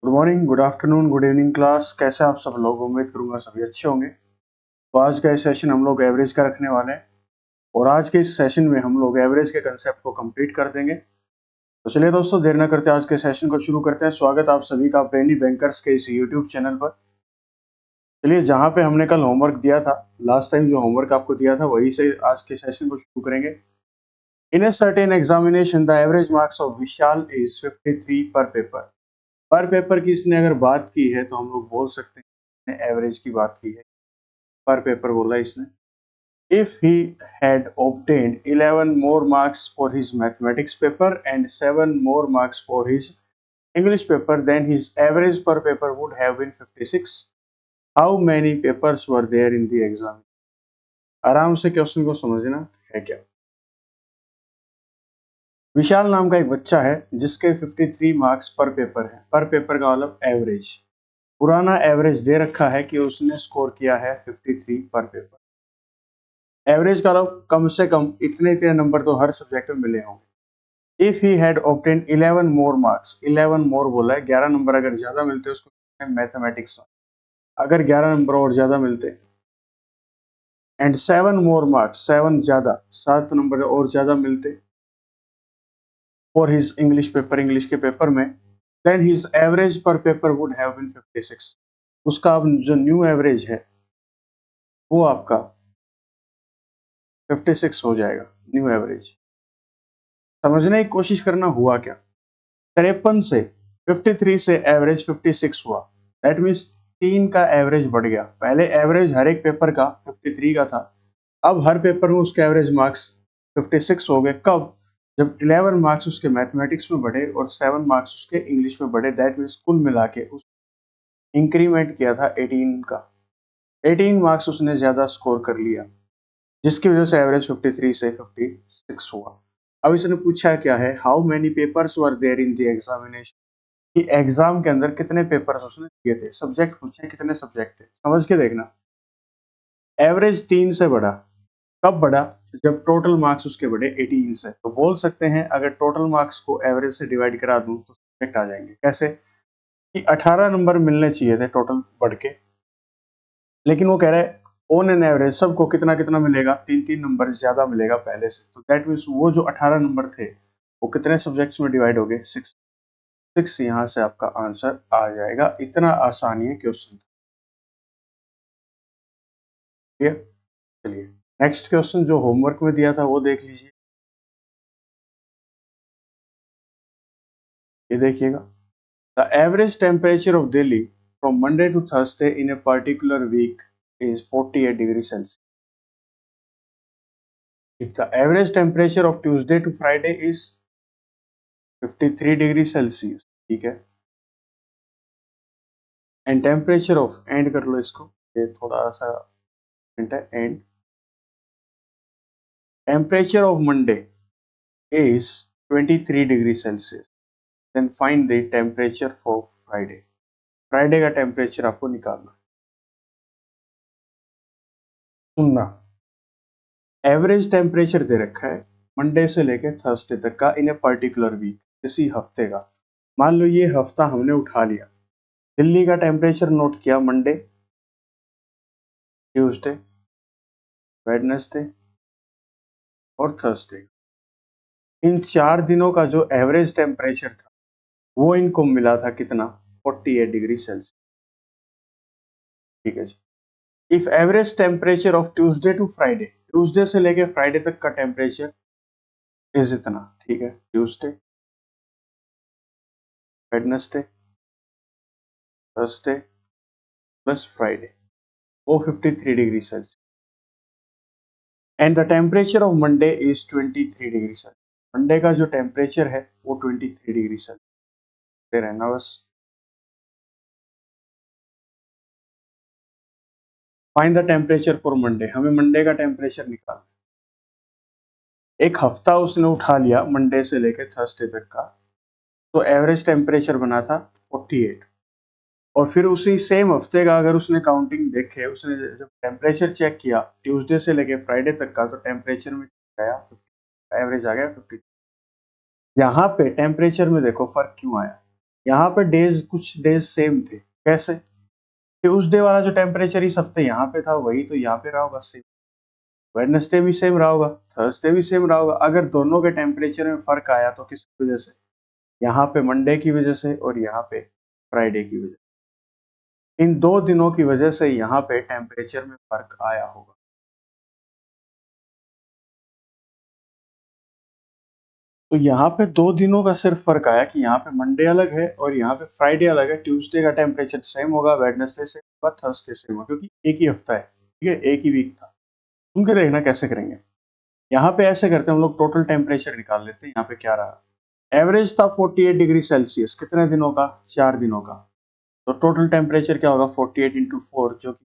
Good morning, good afternoon, good evening class. कैसे आप सब लोग? उम्मीद करूंगा सभी अच्छे होंगे। तो आज का इस सेशन हम लोग एवरेज का रखने वाले हैं और आज के इस सेशन में हम लोग एवरेज के कंसेप्ट को कंप्लीट कर देंगे। तो चलिए दोस्तों, देर न करते आज के सेशन को शुरू करते हैं। स्वागत आप सभी का ब्रेनी बैंकर्स के इस यूट्यूब चैनल पर। चलिए, जहाँ पे हमने कल होमवर्क दिया था, लास्ट टाइम जो होमवर्क आपको दिया था वही से आज के सेशन को शुरू करेंगे। In a certain examination the average marks of Vishal is 53 per paper. पर पेपर की इसने अगर बात की है तो हम लोग बोल सकते हैं एवरेज की बात की है। पर पेपर बोला इसने। If he had obtained 11 more marks for his mathematics paper and 7 more marks for his English paper, then his average per paper would have been 56. How many papers were there in the exam? आराम से question को समझना है क्या। विशाल नाम का एक बच्चा है जिसके 53 मार्क्स पर पेपर है। पर पेपर का मतलब एवरेज। पुराना एवरेज दे रखा है कि उसने स्कोर किया है 53 पर पेपर। एवरेज का मतलब कम से कम इतने इतने नंबर तो हर सब्जेक्ट में मिले होंगे। If he had obtain 11 more marks, 11 मोर बोला है, 11 नंबर अगर ज्यादा मिलते उसको मैथमेटिक्स में, अगर 11 नंबर और ज्यादा मिलते, एंड 7 मोर मार्क्स, 7 ज्यादा, 7 नंबर और ज्यादा मिलते for his English paper, English के पेपर में, देन हिज एवरेज पर पेपर वुड हैव बीन 56। उसका अब जो न्यू एवरेज है वो आपका 56 हो जाएगा, न्यू एवरेज। समझने की कोशिश करना हुआ क्या। 53 से 53 से एवरेज 56 हुआ। दैट मीन्स 3 का एवरेज बढ़ गया। पहले एवरेज हर एक पेपर का 53 का था, अब हर पेपर में उसके एवरेज मार्क्स 56 हो गए। कब? जब 11 मार्क्स उसके मैथमेटिक्स में बढ़े और 7 मार्क्स उसके इंग्लिश में बढ़े। दैट मीन्स कुल मिला के उस इंक्रीमेंट किया था 18 का। 18 मार्क्स उसने ज्यादा स्कोर कर लिया, जिसकी वजह से एवरेज 53 से 56 हुआ। अब इसने पूछा क्या है, how many papers were there in the examination, कि एग्जाम के अंदर कितने पेपर्स उसने दिए थे। सब्जेक्ट पूछे कितने सब्जेक्ट थे, समझ के देखना। एवरेज 3 से बढ़ा, कब बढ़ा? जब टोटल मार्क्स उसके बढ़े 18 से। तो बोल सकते हैं अगर टोटल मार्क्स को एवरेज से डिवाइड करा दूं तो सब्जेक्ट आ जाएंगे। कैसे कि 18 नंबर मिलने चाहिए थे टोटल बढ़ के, लेकिन वो कह रहा है ऑन एन एवरेज सबको कितना कितना मिलेगा, 3-3 नंबर ज्यादा मिलेगा पहले से। तो दैट मीन्स वो जो 18 नंबर थे वो कितने सब्जेक्ट्स में डिवाइड हो गए, 6। 6 यहाँ से आपका आंसर आ जाएगा। इतना आसान है क्वेश्चन। क्लियर? चलिए नेक्स्ट क्वेश्चन जो होमवर्क में दिया था वो देख लीजिए। ये देखिएगा, the average temperature of Delhi from Monday to Thursday in a particular week is 48 degree Celsius. If the average temperature of Tuesday to Friday is 53 degree Celsius, ठीक है, एंड टेम्परेचर ऑफ, एंड कर लो इसको, ये थोड़ा सा हिंट है, and temperature of Monday is 23 degree Celsius, then find the temperature for Friday. Friday का temperature आपको निकालना। सुनना, एवरेज टेम्परेचर दे रखा है मंडे से लेकर थर्सडे तक का इन ए पर्टिकुलर वीक, इसी हफ्ते का। मान लो ये हफ्ता हमने उठा लिया, दिल्ली का टेम्परेचर नोट किया मंडे, ट्यूसडे, वेडनेसडे और थर्सडे। इन 4 दिनों का जो एवरेज टेम्परेचर था वो इनको मिला था कितना, 48 डिग्री सेल्सियस। ठीक है जी। If average temperature of Tuesday to Friday, Tuesday से लेके फ्राइडे तक का टेम्परेचर इज इतना, ठीक है, Tuesday, Wednesday, Thursday plus Friday, वो 53 degree Celsius, and the temperature of Monday is 23 degree Celsius. Monday का जो टेम्परेचर है वो 23 डिग्री सेल्सियस रहना बस। Find the temperature for Monday, हमें मंडे का टेम्परेचर निकालना। एक हफ्ता उसने उठा लिया मंडे से लेकर थर्सडे तक का, तो एवरेज टेम्परेचर बना था 48। और फिर उसी सेम हफ्ते का अगर उसने काउंटिंग देखे, उसने जब टेम्परेचर चेक किया ट्यूसडे से लेके फ्राइडे तक का, तो टेम्परेचर में आया, एवरेज आ गया 50। यहाँ पे टेम्परेचर में देखो फर्क क्यों आया, यहाँ पे डेज कुछ डेज सेम थे। कैसे? ट्यूसडे वाला जो टेम्परेचर इस हफ्ते यहाँ पे था वही तो यहाँ पे रहा होगा सेम। वेडनेसडे भी सेम रहा होगा, थर्सडे भी सेम रहा होगा। अगर दोनों के टेम्परेचर में फर्क आया तो किस वजह से? यहाँ पे मंडे की वजह से और यहाँ पे फ्राइडे की वजह से। इन 2 दिनों की वजह से यहाँ पे टेम्परेचर में फर्क आया होगा। तो यहाँ पे 2 दिनों का सिर्फ फर्क आया कि यहाँ पे मंडे अलग है और यहाँ पे फ्राइडे अलग है। ट्यूसडे का टेम्परेचर सेम होगा, वेडनेसडे सेम होगा, थर्सडे सेम होगा, क्योंकि एक ही हफ्ता है, ठीक है, एक ही वीक था। सुन के देखना कैसे करेंगे। यहाँ पे ऐसे करते हैं, हम लोग टोटल टेम्परेचर निकाल लेते हैं। यहाँ पे क्या रहा? एवरेज था 48 डिग्री सेल्सियस, कितने दिनों का? 4 दिनों का। तो टोटल टेम्परेचर क्या होगा? 48 इंटू 4, जो कि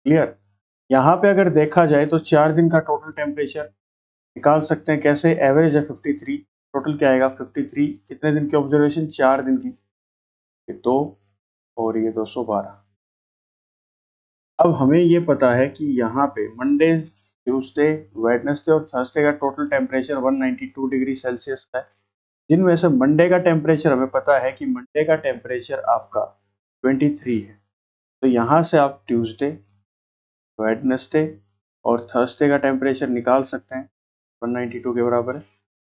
क्लियर। यहाँ पे अगर देखा जाए तो 4 दिन का टोटल टेम्परेचर निकाल सकते हैं। कैसे? एवरेज है 53, टोटल क्या आएगा? 53। कितने दिन की ऑब्जर्वेशन? 4 दिन की। ये 2 और ये 212। अब हमें ये पता है कि यहाँ पे मंडे, ट्यूसडे, वेडनेसडे और थर्सडे का टोटल टेम्परेचर 192 डिग्री सेल्सियस का है। जिनमें से मंडे का टेम्परेचर हमें पता है कि मंडे का टेम्परेचर आपका 23 है। तो यहाँ से आप ट्यूसडे, वेडनेसडे और थर्सडे का टेम्परेचर निकाल सकते हैं। 192 के बराबर है।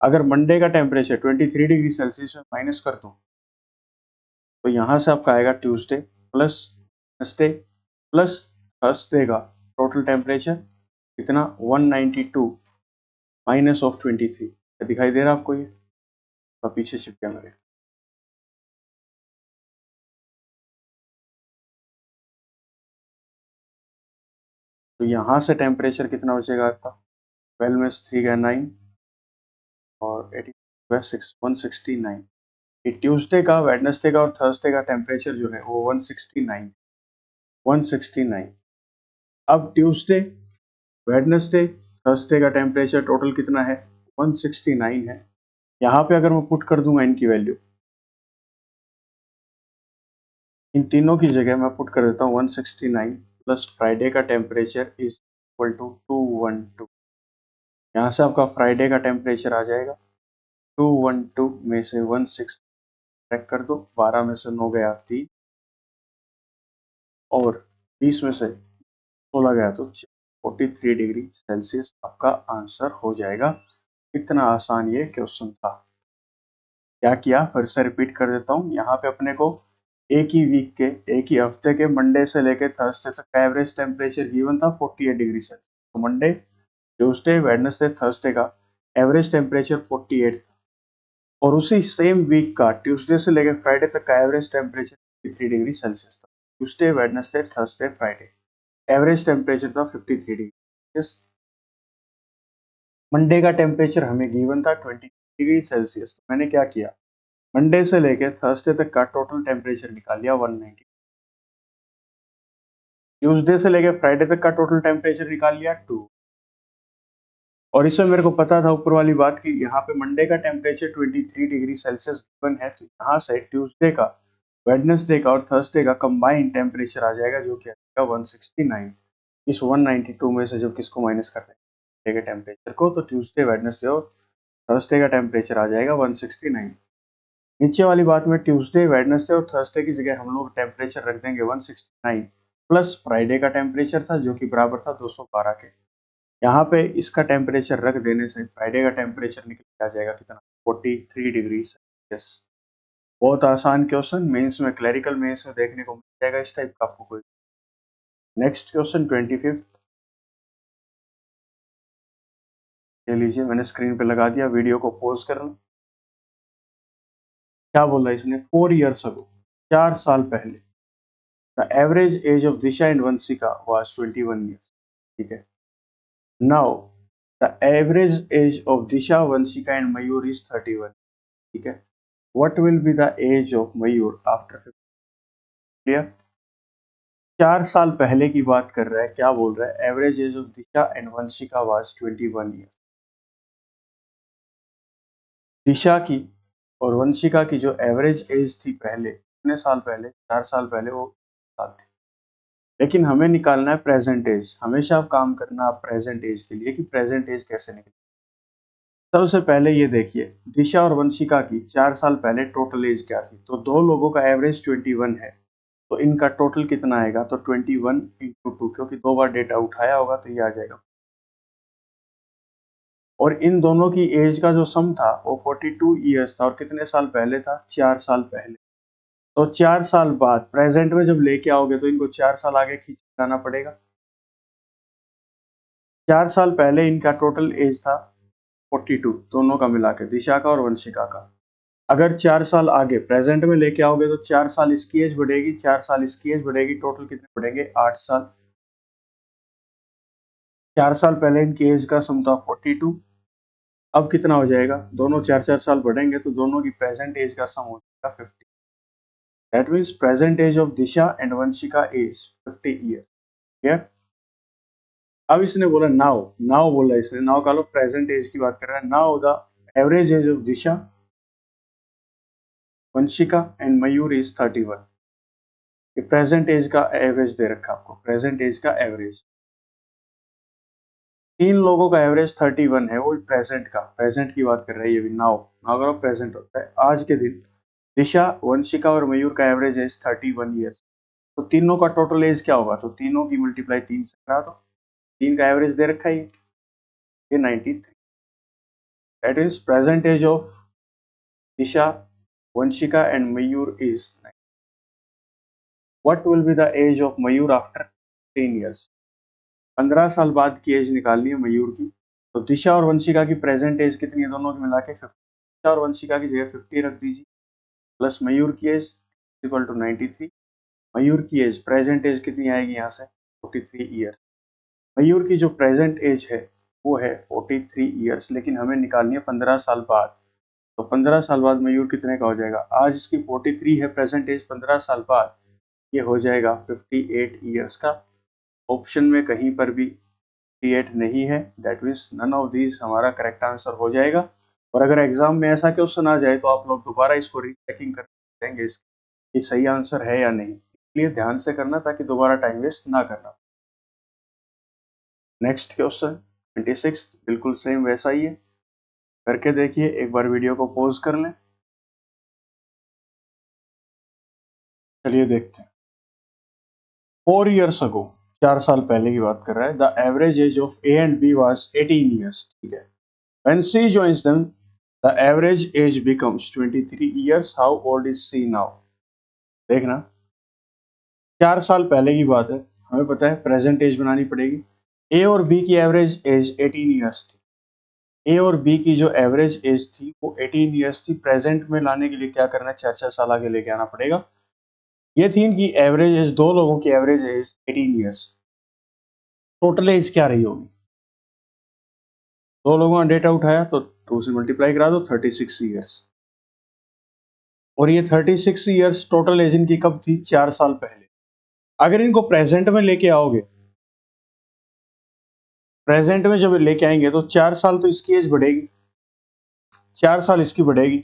अगर मंडे का टेम्परेचर 23 डिग्री सेल्सियस में माइनस कर दूं तो यहाँ से आपका आएगा Tuesday plus Wednesday plus Thursday का टोटल टेम्परेचर कितना? 192 माइनस ऑफ 23। दिखाई दे रहा है आपको? ये तो पीछे छिप गया मेरे। तो यहाँ से टेम्परेचर कितना बचेगा आपका? 12 में से 3 गया 9 और 18 6 169। ये ट्यूसडे का, वेडनेसडे का और थर्सडे का टेम्परेचर जो है वो 169, 169। अब ट्यूसडे, वेडनेसडे, थर्सडे का टेम्परेचर टोटल कितना है? 169 है। यहाँ पे अगर मैं पुट कर दूंगा इनकी वैल्यू, इन तीनों की जगह मैं पुट कर देता हूँ 169 प्लस फ्राइडे का टेम्परेचर इज इक्वल टू 212। यहाँ से आपका फ्राइडे का टेम्परेचर आ जाएगा 212 में से 16 ट्रैक कर दो, 12 में से 9 गया 3 और 20 में से 16 गया तो 43 डिग्री सेल्सियस आपका आंसर हो जाएगा। इतना आसान ये क्वेश्चन था। क्या किया? फिर से रिपीट कर देता हूँ। यहाँ पे अपने को एक ही वीक के, एक ही हफ्ते के मंडे से लेकर थर्सडे तक का एवरेज टेम्परेचर गिवन था 48 डिग्री सेल्सियस। तो मंडे, ट्यूसडे, वेडनेसडे, थर्सडे का एवरेज टेम्परेचर 48 था और उसी सेम वीक का ट्यूसडे से लेकर फ्राइडे तक का एवरेज टेम्परेचर 53 डिग्री सेल्सियस था। Tuesday, Wednesday, Thursday, Friday average temperature था 53 डिग्री सेल्सियस। मंडे का टेम्परेचर हमें गिवन था 20 डिग्री सेल्सियस। तो मैंने क्या किया? मंडे से लेकर थर्सडे तक का टोटल टेम्परेचर निकाल लिया 190। ट्यूसडे से लेकर फ्राइडे तक का टोटल टेम्परेचर निकाल लिया 2। और इसमें मेरे को पता था ऊपर वाली बात कि यहाँ पे मंडे का टेम्परेचर 23 डिग्री सेल्सियस गिवन है, तो यहाँ से ट्यूसडे का, वेडनेसडे का और थर्सडे का कंबाइंड टेम्परेचर आ जाएगा जो कि आएगा 169। इस 192 में से जब किसको माइनस करते हैं, मंडे के टेम्परेचर को, तो ट्यूसडे, वेडनेसडे और थर्सडे का टेम्परेचर आ जाएगा 169। नीचे वाली बात में ट्यूसडे, वेडनेसडे और थर्सडे की जगह हम लोग टेम्परेचर रख देंगे 169 प्लस फ्राइडे का टेम्परेचर था जो कि बराबर था 212 के। यहाँ पे इसका टेम्परेचर रख देने से फ्राइडे का टेम्परेचर निकल के आ जाएगा कितना? 43 डिग्री सेल्सियस। बहुत आसान क्वेश्चन, मेंस में, क्लरिकल मेंस में देखने को मिल जाएगा इस टाइप का आपको कोई। Next question 25। ले लीजिए, मैंने स्क्रीन पे लगा दिया, वीडियो को पॉज करना। क्या बोला इसने? 4 ईयर्स अगो, 4 साल पहले, the average age of Disha and Vanshika was 21 years. ठीक है। Now the average age of Disha, Vanshika and Mayur is 31। ठीक है। What will be the age of Mayur after 50? Clear. 4 साल पहले की बात कर रहा है। क्या बोल रहा है? Average age of Disha and Vanshika was 21 year. Disha की और वंशिका की जो एवरेज एज थी पहले, कितने साल पहले? 4 साल पहले, वो साल थी। लेकिन हमें निकालना है प्रेजेंट एज। हमेशा आप काम करना आप प्रेजेंट एज के लिए कि प्रेजेंट एज कैसे निकले। सबसे पहले ये देखिए, दिशा और वंशिका की 4 साल पहले टोटल एज क्या थी। तो दो लोगों का एवरेज 21 है, तो इनका टोटल कितना आएगा, तो 21 इंटू 2, क्योंकि 2 बार डेटा उठाया होगा तो ये आ जाएगा। और इन दोनों की एज का जो सम था वो 42 ईयर्स था, और कितने साल पहले था, 4 साल पहले। तो 4 साल बाद प्रेजेंट में जब लेके आओगे तो इनको 4 साल आगे खींच लाना पड़ेगा। 4 साल पहले इनका टोटल एज था 42, दोनों का मिला के, दिशा का और वंशिका का। अगर 4 साल आगे प्रेजेंट में लेके आओगे तो 4 साल इसकी एज बढ़ेगी, 4 साल इसकी एज बढ़ेगी, टोटल कितने बढ़ेंगे, 8 साल। 4 साल पहले इनकी एज का सम था 42, अब कितना हो जाएगा, दोनों 4-4 साल बढ़ेंगे तो दोनों की प्रेजेंट एज का सम हो जाएगा 50। That means present age of Disha and Vanshika is 50 year. Clear. अब इसने बोला नाउ, नाउ बोला इसने, नाउ का लो प्रेजेंट एज की बात कर रहा है। Now the average age of Disha, Vanshika and Mayur is 31। ये प्रेजेंट एज का एवरेज दे रखा है आपको, प्रेजेंट एज का एवरेज। तीन लोगों का एवरेज 31 है, वो प्रेजेंट का, प्रेजेंट की बात कर रहा है ये भी। नाउ, नाउ का प्रेजेंट होता है आज के दिन। दिशा, वंशिका और मयूर का एवरेज एज 31 ईयर्स। तो तीनों का टोटल एज क्या होगा, तो तीनों की मल्टीप्लाई 3 से करा दो। 3 का एवरेज दे रखा है ये 93। That is present age of Disha, Vanshika and Mayur is, what will be the age of Mayur after 10 years. 15 साल बाद की एज निकालनी है मयूर की। तो दिशा और वंशिका की प्रेजेंट एज कितनी है, दोनों की मिला के 50। दिशा और वंशिका की जगह 50 रख दीजिए, प्लस मयूर की एज इक्वल टू 93। मयूर की एज, प्रेजेंट एज कितनी आएगी यहाँ से, 43 ईयर। मयूर की जो प्रेजेंट एज है वो है 43 ईयर्स, लेकिन हमें निकालनी है 15 साल बाद। तो 15 साल बाद मयूर कितने का हो जाएगा, आज इसकी 43 है प्रेजेंट एज, 15 साल बाद ये हो जाएगा 58 ईयर्स का। ऑप्शन में कहीं पर भी 58 नहीं है, that means none of these हमारा करेक्ट आंसर हो जाएगा। और अगर एग्जाम में ऐसा क्वेश्चन आ जाए तो आप लोग दोबारा इसको रीचेकिंग कर देंगे कि सही आंसर है या नहीं, इसलिए ध्यान से करना ताकि दोबारा टाइम वेस्ट ना करना। नेक्स्ट क्वेश्चन 26, बिल्कुल सेम वैसा ही है, करके देखिए, एक बार वीडियो को पॉज कर लें। चलिए देखते हैं। 4 ईयर्स अगो, 4 साल पहले की बात कर रहा है, the average age of A and B was 18 years. ठीक है, when C joins them the average age becomes 23 years, how old is C now. देखना, 4 साल पहले की बात है, हमें पता है प्रेजेंट एज बनानी पड़ेगी। ए और बी की एवरेज एज 18 ईयर्स थी। ए और बी की जो एवरेज एज थी वो 18 ईयर्स थी। प्रेजेंट में लाने के लिए क्या करना है, 4-4 साल आगे लेके आना पड़ेगा। ये थी इनकी एवरेज एज, दो लोगों की average age 18 years. Total age क्या रही होगी, दो लोगों का डेटा उठाया तो 2 से मल्टीप्लाई करा दो, 36 ईयर्स। और ये 36 ईयर्स टोटल एज इनकी कब थी, 4 साल पहले। अगर इनको प्रेजेंट में लेके आओगे, प्रेजेंट में जब लेके आएंगे तो 4 साल तो इसकी एज बढ़ेगी, 4 साल इसकी बढ़ेगी।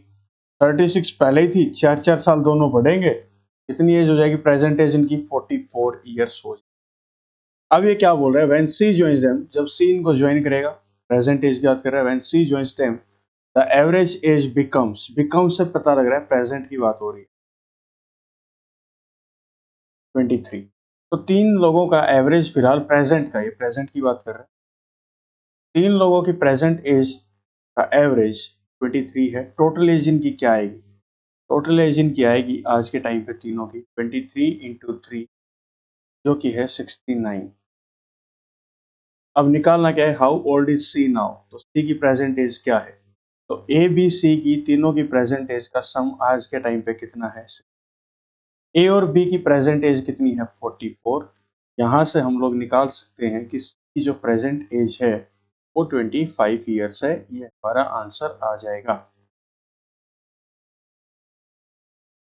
36 पहले ही थी, 4-4 साल दोनों बढ़ेंगे, कितनी एज हो जाएगी, प्रेजेंट एज इनकी 44 ईयर्स हो जाएगी। अब ये क्या बोल रहा है, व्हेन सी जॉइंस देम, जब सी इनको ज्वाइन करेगा, प्रेजेंट एज की बात कर रहा है, when C joins them the average age becomes, becomes से पता लग रहा है प्रेजेंट की बात हो रही है, 23। तो तीन लोगों का एवरेज फिलहाल प्रेजेंट का, ये प्रेजेंट की बात कर रहे हैं, तीन लोगों की प्रेजेंट एज का एवरेज 23 है। टोटल एज इनकी क्या आएगी, टोटल एज इनकी आएगी आज के टाइम पे तीनों की 23 इंटू 3, जो कि है 69। अब निकालना क्या है, how old is C now. तो सी की प्रेजेंट एज क्या है, तो ए बी सी की तीनों की प्रेजेंट एज का सम आज के टाइम पे कितना है, ए और बी की प्रेजेंट एज कितनी है, 44। यहाँ से हम लोग निकाल सकते हैं कि सी की जो प्रेजेंट एज है वो 25 ईयर्स है, ये हमारा आंसर आ जाएगा।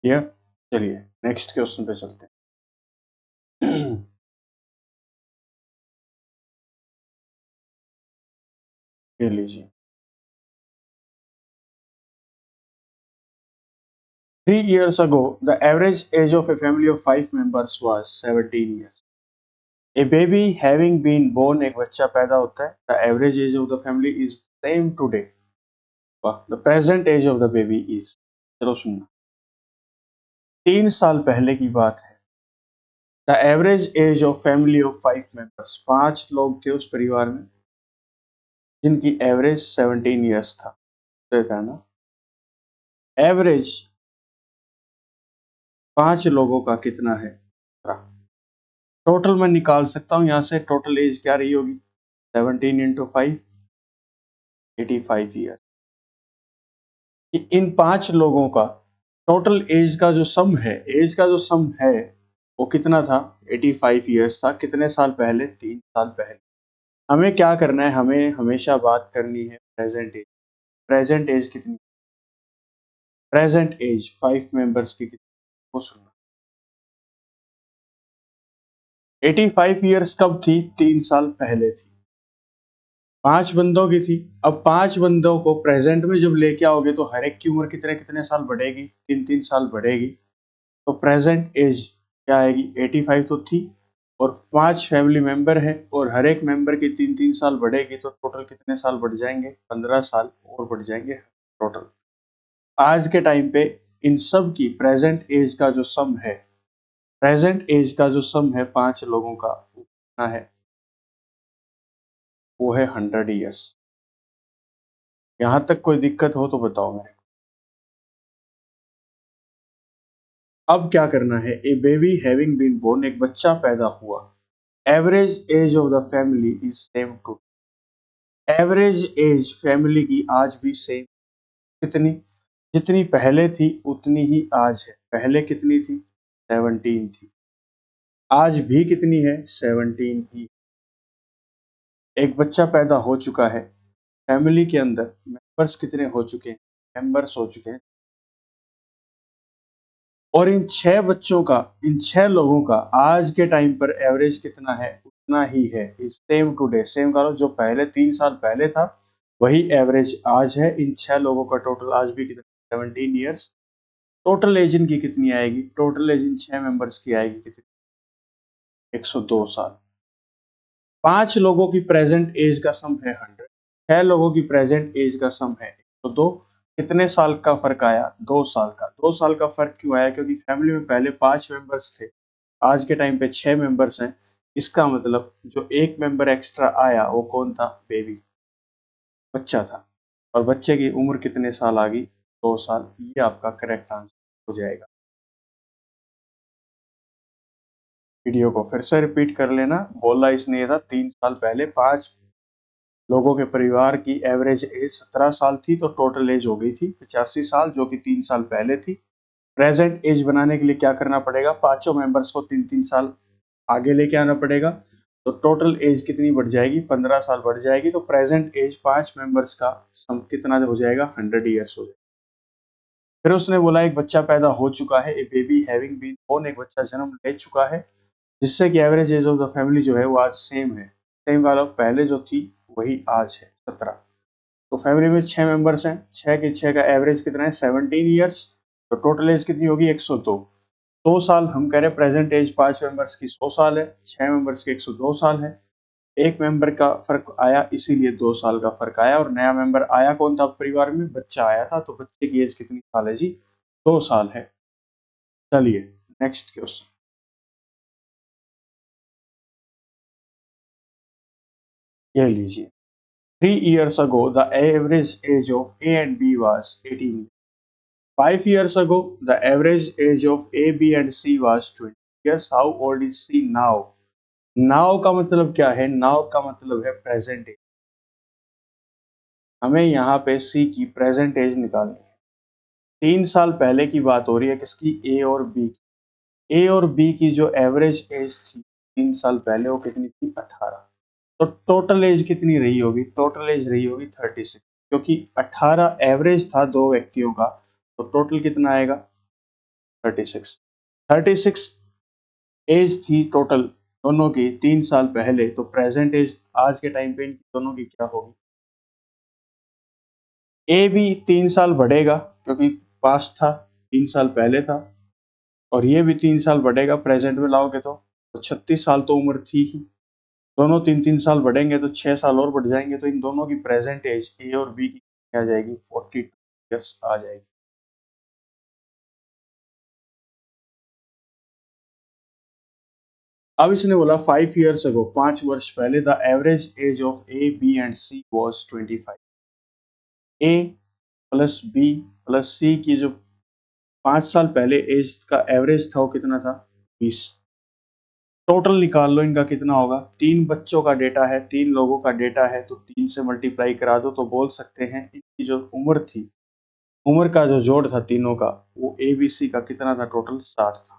क्लियर। चलिए नेक्स्ट क्वेश्चन पे चलते हैं। ये लीजिए, 3 years ago, the average age of a family of 5 members was 17 years. A baby having been born, एक बच्चा पैदा होता है, the average age of the family is same today. The present age of the baby is, चलो सुनना, 3 साल पहले की बात है। The average age of family of 5 members, 5 लोग थे उस परिवार में जिनकी एवरेज 17 ईयर्स था। तो है ना, एवरेज 5 लोगों का कितना है, टोटल मैं निकाल सकता हूं यहां से। टोटल एज क्या रही होगी, 17 इंटू 5, 85 ईयर। इन 5 लोगों का टोटल एज का जो सम है, एज का जो सम है वो कितना था, 85 ईयर्स था। कितने साल पहले, 3 साल पहले। हमें क्या करना है, हमें हमेशा बात करनी है प्रेजेंट एज। प्रेजेंट एज कितनी, प्रेजेंट एज 5 मेंबर्स की कितनी, वो सुनना। 85 ईयर्स कब थी, 3 साल पहले थी। 5 बंदों की थी। अब 5 बंदों को प्रेजेंट में जब लेके आओगे तो हर एक की उम्र कितने कितने साल बढ़ेगी, 3 3 साल बढ़ेगी। तो प्रेजेंट एज क्या आएगी, 85 तो थी, और 5 फैमिली मेंबर है और हर एक मेंबर की 3 3 साल बढ़ेगी, तो टोटल कितने साल बढ़ जाएंगे, 15 साल और बढ़ जाएंगे टोटल। आज के टाइम पे इन सब की प्रेजेंट एज का जो सम है, प्रेजेंट एज का जो सम है 5 लोगों का, वो कितना है, वो है 100 ईयर्स। यहां तक कोई दिक्कत हो तो बताओ मेरे को। अब क्या करना है, a baby having been born, एक बच्चा पैदा हुआ। Average age of the family is same to, average age family की आज भी सेम, कितनी, जितनी पहले थी उतनी ही आज है। पहले कितनी थी, 17 थी, आज भी कितनी है, 17 ही। एक बच्चा पैदा हो चुका है, फैमिली के अंदर मेंबर्स कितने हो चुके हैं, मेंबर्स हो चुके हैं, और इन 6 बच्चों का, इन 6 लोगों का आज के टाइम पर एवरेज कितना है, उतना ही है। इस सेम टुडे, सेम करो, जो पहले 3 साल पहले था वही एवरेज आज है। इन 6 लोगों का टोटल आज भी कितना, 17 ईयर्स। टोटल एज इनकी कितनी आएगी, टोटल एज इन 6 मेंबर्स की आएगी कितनी, 102 साल। 5 लोगों की प्रेजेंट एज का सम है 100, 6 लोगों की प्रेजेंट एज का सम है 102। कितने साल का फर्क आया, 2 साल का। 2 साल का फर्क क्यों आया, क्योंकि फैमिली में पहले 5 मेंबर्स थे, आज के टाइम पे 6 मेंबर्स हैं। इसका मतलब जो एक मेंबर एक्स्ट्रा आया वो कौन था, बेबी, बच्चा था। और बच्चे की उम्र कितने साल आ गई, 2 साल। ये आपका करेक्ट आंसर हो जाएगा। वीडियो को फिर से रिपीट कर लेना, बोला इसने ये था 3 साल पहले 5 लोगों के परिवार की एवरेज एज 17 साल थी, तो टोटल एज हो गई थी 85 साल, जो कि 3 साल पहले थी। प्रेजेंट एज बनाने के लिए क्या करना पड़ेगा, 5 मेंबर्स को 3 3 साल आगे लेके आना पड़ेगा, तो टोटल एज कितनी बढ़ जाएगी, 15 साल बढ़ जाएगी। तो प्रेजेंट एज 5 मेंबर्स का सम कितना हो जाएगा, 100 ईयर्स हो जाएगा। फिर उसने बोला एक बच्चा पैदा हो चुका है, a baby having been born, एक बच्चा जन्म ले चुका है, जिससे कि average age of the family जो है वो आज सेम है। सेम वाला पहले जो थी वही आज है, 17। तो फैमिली में 6 मेंबर्स हैं, 6 के 6 का एवरेज कितना है, 17 ईयर्स। तो टोटल एज कितनी होगी, 102। 100 साल हम कह रहे हैं, प्रेजेंट एज 5 मेंबर्स की 100 साल है, 6 मेंबर्स की 102 साल है। एक मेंबर का फर्क आया, इसीलिए 2 साल का फर्क आया। और नया मेंबर आया कौन था परिवार में, बच्चा आया था, तो बच्चे की एज कितनी साल है जी, 2 साल है। चलिए नेक्स्ट क्वेश्चन, ये लीजिए। 3 years ago, the average age of A and B was 18. 5 years ago, the average age of A, B and C was 20 years. How old is C now? Now का मतलब क्या है, now का मतलब है present as. हमें यहाँ पे C की प्रेजेंट एज निकालनी है। 3 साल पहले की बात हो रही है, किसकी, A और B। A और B की जो एवरेज एज थी 3 साल पहले, वो कितनी थी, 18। तो टोटल एज कितनी रही होगी, टोटल एज रही होगी 36, क्योंकि 18 एवरेज था दो व्यक्तियों का, तो टोटल कितना आएगा, 36। 36 एज थी टोटल दोनों की 3 साल पहले, तो प्रेजेंट एज आज के टाइम पे इन दोनों की क्या होगी, ए भी 3 साल बढ़ेगा क्योंकि पास्ट था, 3 साल पहले था, और ये भी 3 साल बढ़ेगा प्रेजेंट में लाओगे तो 36 साल तो उम्र थी ही। दोनों 3 3 साल बढ़ेंगे तो 6 साल और बढ़ जाएंगे, तो इन दोनों की प्रेजेंट एज ए और बी की आ जाएगी 42 ईयर्स आ जाएगी। अब इसने बोला 5 ईयर्स अगो, 5 वर्ष पहले, the average age of A B and C was 25। A plus B plus C की जो 5 साल पहले एज का एवरेज था वो कितना था? 20। टोटल निकाल लो इनका कितना होगा। 3 बच्चों का डेटा है, 3 लोगों का डेटा है, तो 3 से मल्टीप्लाई करा दो तो बोल सकते हैं इनकी जो उम्र थी, उम्र का जो जोड़ था तीनों का, वो ए बी सी का कितना था? टोटल 60 था।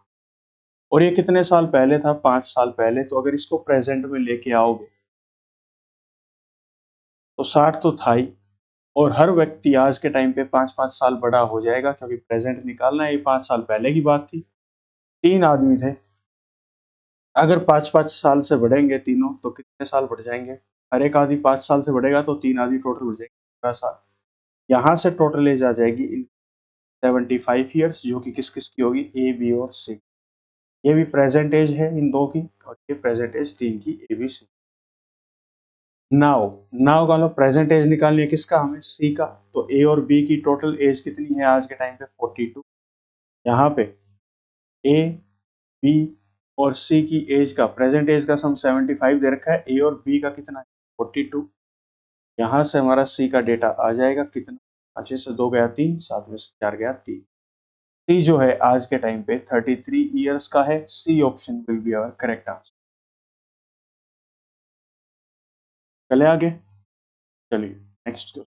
और ये कितने साल पहले था? 5 साल पहले। तो अगर इसको प्रेजेंट में लेके आओगे तो 60 तो था ही, और हर व्यक्ति आज के टाइम पे 5-5 साल बड़ा हो जाएगा, क्योंकि प्रेजेंट निकालना है, ये 5 साल पहले की बात थी। 3 आदमी थे, अगर 5-5 साल से बढ़ेंगे तीनों तो कितने साल बढ़ जाएंगे? हर एक आदमी 5 साल से बढ़ेगा तो 3 आदमी टोटल बढ़ जाएंगे 15 साल। यहाँ से टोटल एज आ जाएगी इन 75 ईयर्स, जो कि किस किस की होगी? ए बी और सी। ये भी प्रेजेंट एज है इन दो की, और ये प्रेजेंट एज तीन की, A B C. Now, now का मतलब प्रेजेंट एज निकालनी है किसका? हमें सी का। तो ए और बी की टोटल एज कितनी है आज के टाइम पे? 42। यहाँ पे ए बी और सी की एज का, प्रेजेंट एज का सम 75 दे रखा है, ए और बी का कितना है? 42। यहाँ से हमारा सी का डेटा आ जाएगा कितना? 5 से 2 गया 3, 7 में से 4 गया 3। सी जो है आज के टाइम पे 33 ईयर्स का है। C option will be our correct answer. चले आगे, चलिए next question.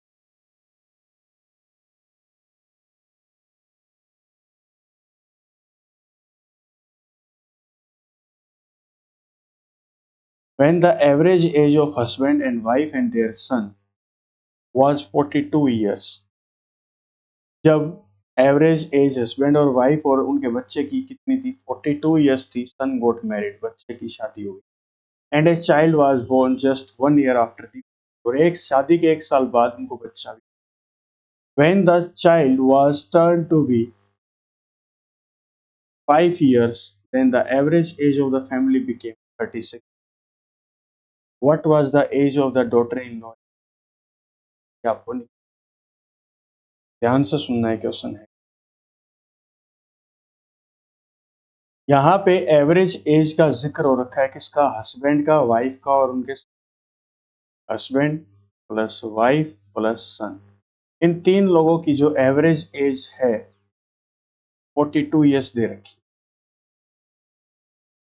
When the average age of husband and wife and their son was 42 years, जब एवरेज एज हस्बैंड और वाइफ और उनके बच्चे की कितनी थी? 42 ईयर्स थी। सन गोट मैरिड, बच्चे की शादी हुई। And a child was born just 1 year after the, और एक शादी के 1 साल बाद उनको बच्चा भी। When the child was turn to be 5 years, then the average age of the family became 36. What was the age of the daughter-in-law? ये आपको ध्यान से सुनना है क्वेश्चन है। यहाँ पे एवरेज एज का जिक्र हो रखा है किसका? हस्बैंड का, वाइफ का, और उनके हस्बैंड प्लस वाइफ प्लस सन, इन 3 लोगों की जो एवरेज एज है 42 ईयर्स दे रखी।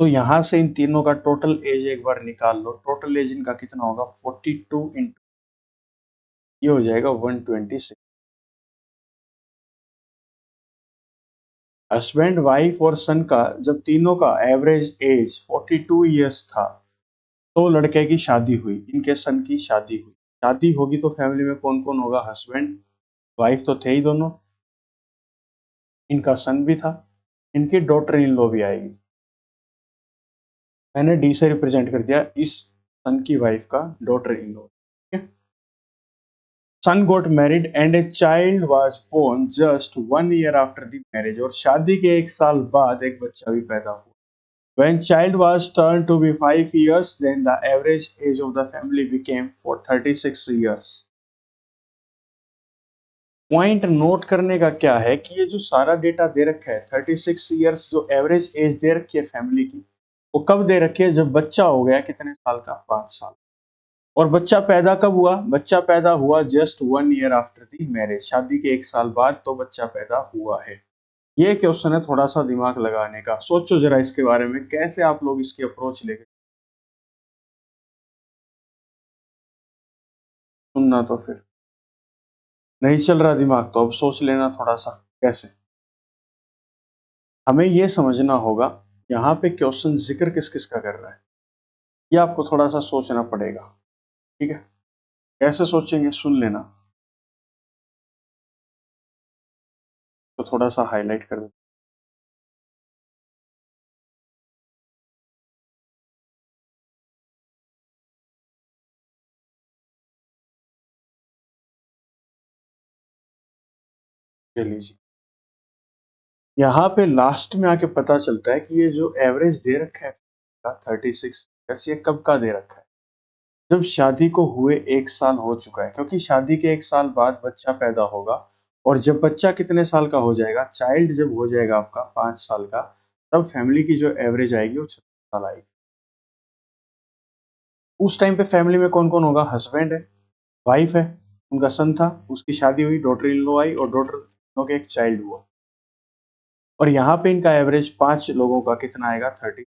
तो यहां से इन तीनों का टोटल एज एक बार निकाल लो। टोटल एज इनका कितना होगा? 42 इंटू, ये हो जाएगा 126। हस्बैंड, वाइफ और सन का जब तीनों का एवरेज एज 42 ईयर्स था, तो लड़के की शादी हुई, इनके सन की शादी हुई। शादी होगी तो फैमिली में कौन कौन होगा? हस्बैंड, वाइफ तो थे ही दोनों, इनका सन भी था, इनकी डॉटर इन लॉ भी आएगी। मैंने डी से रिप्रेजेंट कर दिया इस सन की वाइफ का daughter in law. Son got married and a child was born just 1 year after the marriage, और शादी के 1 साल बाद एक बच्चा भी पैदा हुआ। When child was turned to be 5 years, then the average age of the family became for 36 years. Point note करने का क्या है कि ये जो सारा डेटा दे रखा है 36 ईयर्स, जो एवरेज एज दे रखी है फैमिली की, वो कब दे रखी है? जब बच्चा हो गया कितने साल का? 5 साल। और बच्चा पैदा कब हुआ? बच्चा पैदा हुआ जस्ट 1 ईयर आफ्टर दी मैरिज, शादी के 1 साल बाद तो बच्चा पैदा हुआ है। ये क्वेश्चन है थोड़ा सा दिमाग लगाने का। सोचो जरा इसके बारे में, कैसे आप लोग इसकी अप्रोच लेंगे। सुनना तो फिर नहीं चल रहा दिमाग, तो अब सोच लेना थोड़ा सा कैसे। हमें यह समझना होगा यहाँ पे क्वेश्चन जिक्र किस किस का कर रहा है, ये आपको थोड़ा सा सोचना पड़ेगा। ठीक है, कैसे सोचेंगे सुन लेना। तो थोड़ा सा हाईलाइट कर देते लीजिए। यहाँ पे लास्ट में आके पता चलता है कि ये जो एवरेज दे रखा है 36 ईयर्स, ये कब का दे रखा है? जब शादी को हुए 1 साल हो चुका है, क्योंकि शादी के 1 साल बाद बच्चा पैदा होगा, और जब बच्चा कितने साल का हो जाएगा, चाइल्ड जब हो जाएगा आपका 5 साल का, तब फैमिली की जो एवरेज आएगी वो 36 साल आएगी। उस टाइम पे फैमिली में कौन कौन होगा? हस्बैंड है, वाइफ है, उनका सन था, उसकी शादी हुई, डॉटर इन लॉ आई, और डॉटर इन लॉ के एक चाइल्ड हुआ। और यहाँ पे इनका एवरेज 5 लोगों का कितना आएगा? 30।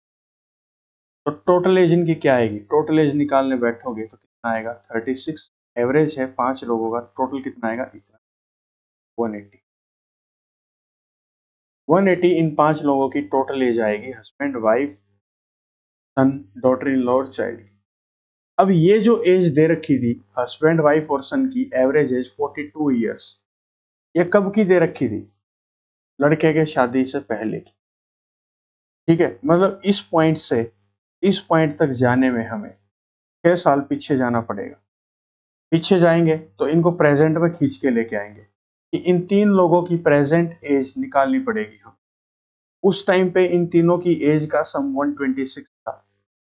तो टोटल एज इनकी क्या आएगी? टोटल एज निकालने बैठोगे तो कितना आएगा? 36। एवरेज है 5 लोगों का, टोटल कितना आएगा? इतना, 180। 180 इन 5 लोगों की टोटल एज आएगी, husband, wife, son, daughter in law और चाइल्ड। अब ये जो एज दे रखी थी हस्बैंड, वाइफ और सन की, एवरेज एज 42 ईयर्स, ये कब की दे रखी थी? लड़के के शादी से पहले की। ठीक है, मतलब इस पॉइंट तक जाने में हमें 6 साल पीछे जाना पड़ेगा। पीछे जाएंगे तो इनको प्रेजेंट में खींच के लेके आएंगे कि इन 3 लोगों की प्रेजेंट एज निकालनी पड़ेगी हम। उस टाइम पे इन तीनों की एज का सम 126 था।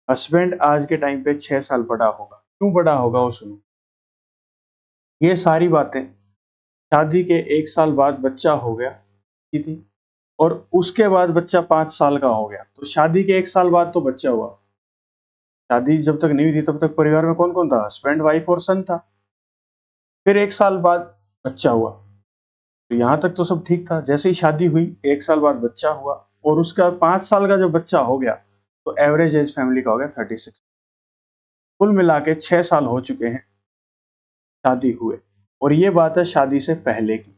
हस्बैंड आज के टाइम पे 6 साल बड़ा होगा। क्यों बड़ा होगा वो सुनो। ये सारी बातें शादी के 1 साल बाद बच्चा हो गया की थी, और उसके बाद बच्चा 5 साल का हो गया। तो शादी के 1 साल बाद तो बच्चा हुआ। शादी जब तक नहीं हुई थी तब तक परिवार में कौन कौन था? हस्बैंड, वाइफ और सन था। फिर 1 साल बाद बच्चा हुआ। तो यहाँ तक तो सब ठीक था। जैसे ही शादी हुई 1 साल बाद बच्चा हुआ, और उसके बाद 5 साल का जब बच्चा हो गया तो एवरेज एज फैमिली का हो गया 36। कुल मिला के 6 साल हो चुके हैं शादी हुए, और ये बात है शादी से पहले की।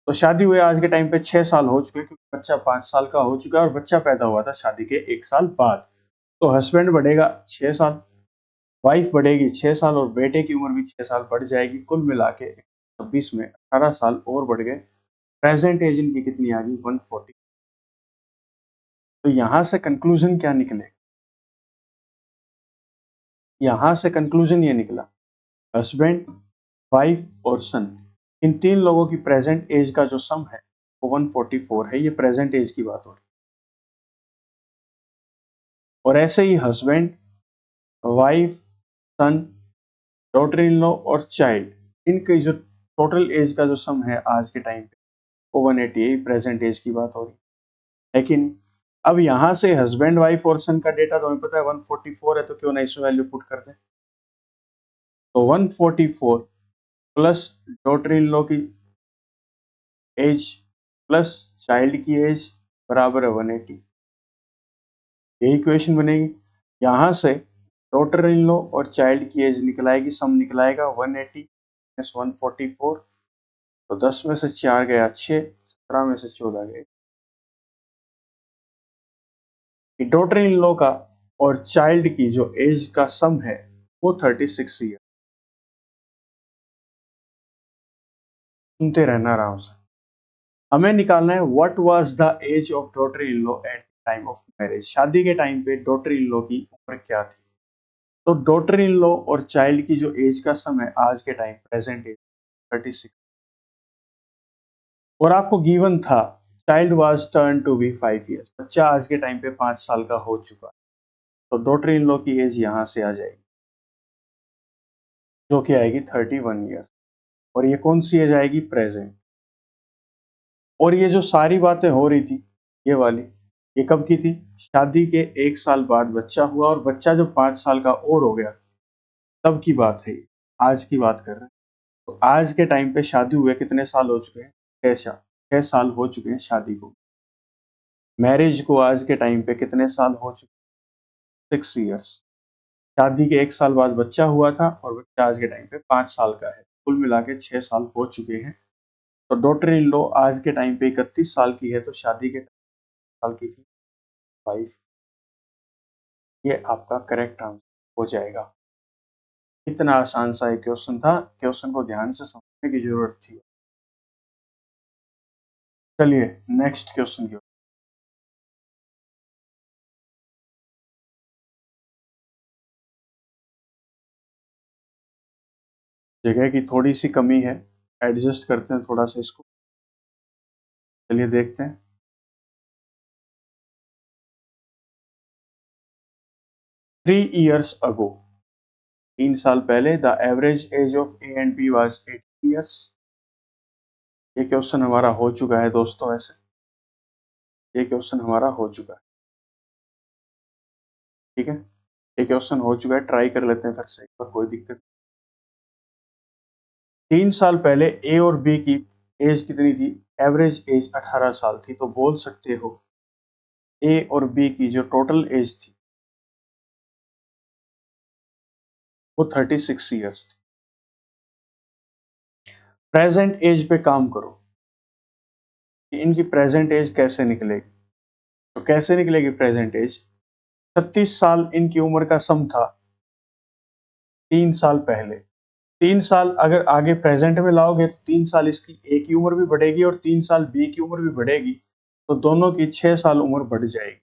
तो शादी हुए आज के टाइम पे 6 साल हो चुके हैं, क्योंकि बच्चा 5 साल का हो चुका है, और बच्चा पैदा हुआ था शादी के 1 साल बाद। तो हस्बैंड बढ़ेगा 6 साल, वाइफ बढ़ेगी 6 साल, और बेटे की उम्र भी 6 साल बढ़ जाएगी। कुल मिला के 26 में 18 साल और बढ़ गए। प्रेजेंट एज इनकी कितनी आ गई? 140। तो यहां से कंक्लूजन क्या निकले? यहां से कंक्लूजन ये निकला, हस्बैंड, वाइफ और सन, इन 3 लोगों की प्रेजेंट एज का जो सम है वो 144 है। ये प्रेजेंट एज की बात हो रही है। और ऐसे ही husband, wife, son, daughter in law और चाइल्ड, इनकी जो टोटल एज का जो सम है आज के टाइम पे वो 180 प्रेजेंट एज की बात हो रही है। लेकिन अब यहां से हस्बैंड, वाइफ और सन का डेटा तो हमें पता है 144 है, तो क्यों ना इसमें वैल्यू पुट कर दें। तो 144 प्लस डॉटर इन लॉ की एज प्लस चाइल्ड की एज बराबर है 180। यही इक्वेशन बनेगी। यहां से डॉटर इन लॉ और चाइल्ड की एज निकलाएगी, सम निकलाएगा 180 माइनस 144। तो 10 में से 4 गया 6, 17 में से 14 गए। डॉटर इन लॉ का और चाइल्ड की जो एज का सम है वो 36 ईयर। सुनते रहना आराम से। हमें निकालना है what was the age of daughter in law at the time of marriage. शादी के टाइम पे डॉटर इन लॉ की उम्र क्या थी? तो डॉटर इन लॉ और चाइल्ड की जो एज का सम है आज के टाइम प्रेजेंट एज 36, और आपको गिवन था child was turn to be 5 years. बच्चा आज के टाइम पे 5 साल का हो चुका है। तो डॉटर इन लॉ की एज यहां से आ जाएगी, जो कि आएगी 31 ईयर्स। और ये कौन सी एज आएगी? प्रेजेंट। और ये जो सारी बातें हो रही थी ये वाली, ये कब की थी? शादी के 1 साल बाद बच्चा हुआ, और बच्चा जब 5 साल का और हो गया तब की बात है ये। आज की बात कर रहे हैं। तो आज के टाइम पे शादी हुए कितने साल हो चुके हैं? 6 साल। 6 साल हो चुके हैं शादी को। मैरिज को आज के टाइम पे कितने साल हो चुके? 6 ईयर्स। शादी के 1 साल बाद बच्चा हुआ था, और बच्चा आज के टाइम पे 5 साल का है। कुल मिला के 6 साल हो चुके हैं। तो डॉटर इन लॉ आज के टाइम पे 31 साल की है, तो शादी के साल की थी 22। ये आपका करेक्ट आंसर हो जाएगा। इतना आसान सा एक क्वेश्चन था, क्वेश्चन को ध्यान से समझने की जरूरत थी। चलिए नेक्स्ट क्वेश्चन की जगह की थोड़ी सी कमी है, एडजस्ट करते हैं थोड़ा सा इसको। चलिए देखते हैं। 3 years ago 3 साल पहले the average age of A and B was 80 years. ये क्वेश्चन हमारा हो चुका है दोस्तों। ऐसे ये क्वेश्चन हमारा हो चुका है, ठीक है। ये क्वेश्चन हो चुका है, ट्राई कर लेते हैं फिर से एक बार, कोई दिक्कत। 3 साल पहले ए और बी की एज कितनी थी? एवरेज एज 18 साल थी। तो बोल सकते हो ए और बी की जो टोटल एज थी वो 36 ईयर्स थी। प्रेजेंट एज पे काम करो कि इनकी प्रेजेंट एज कैसे निकलेगी। तो कैसे निकलेगी प्रेजेंट एज? 36 साल इनकी उम्र का सम था 3 साल पहले। 3 साल अगर आगे प्रेजेंट में लाओगे तो 3 साल इसकी ए की उम्र भी बढ़ेगी और 3 साल बी की उम्र भी बढ़ेगी, तो दोनों की 6 साल उम्र बढ़ जाएगी।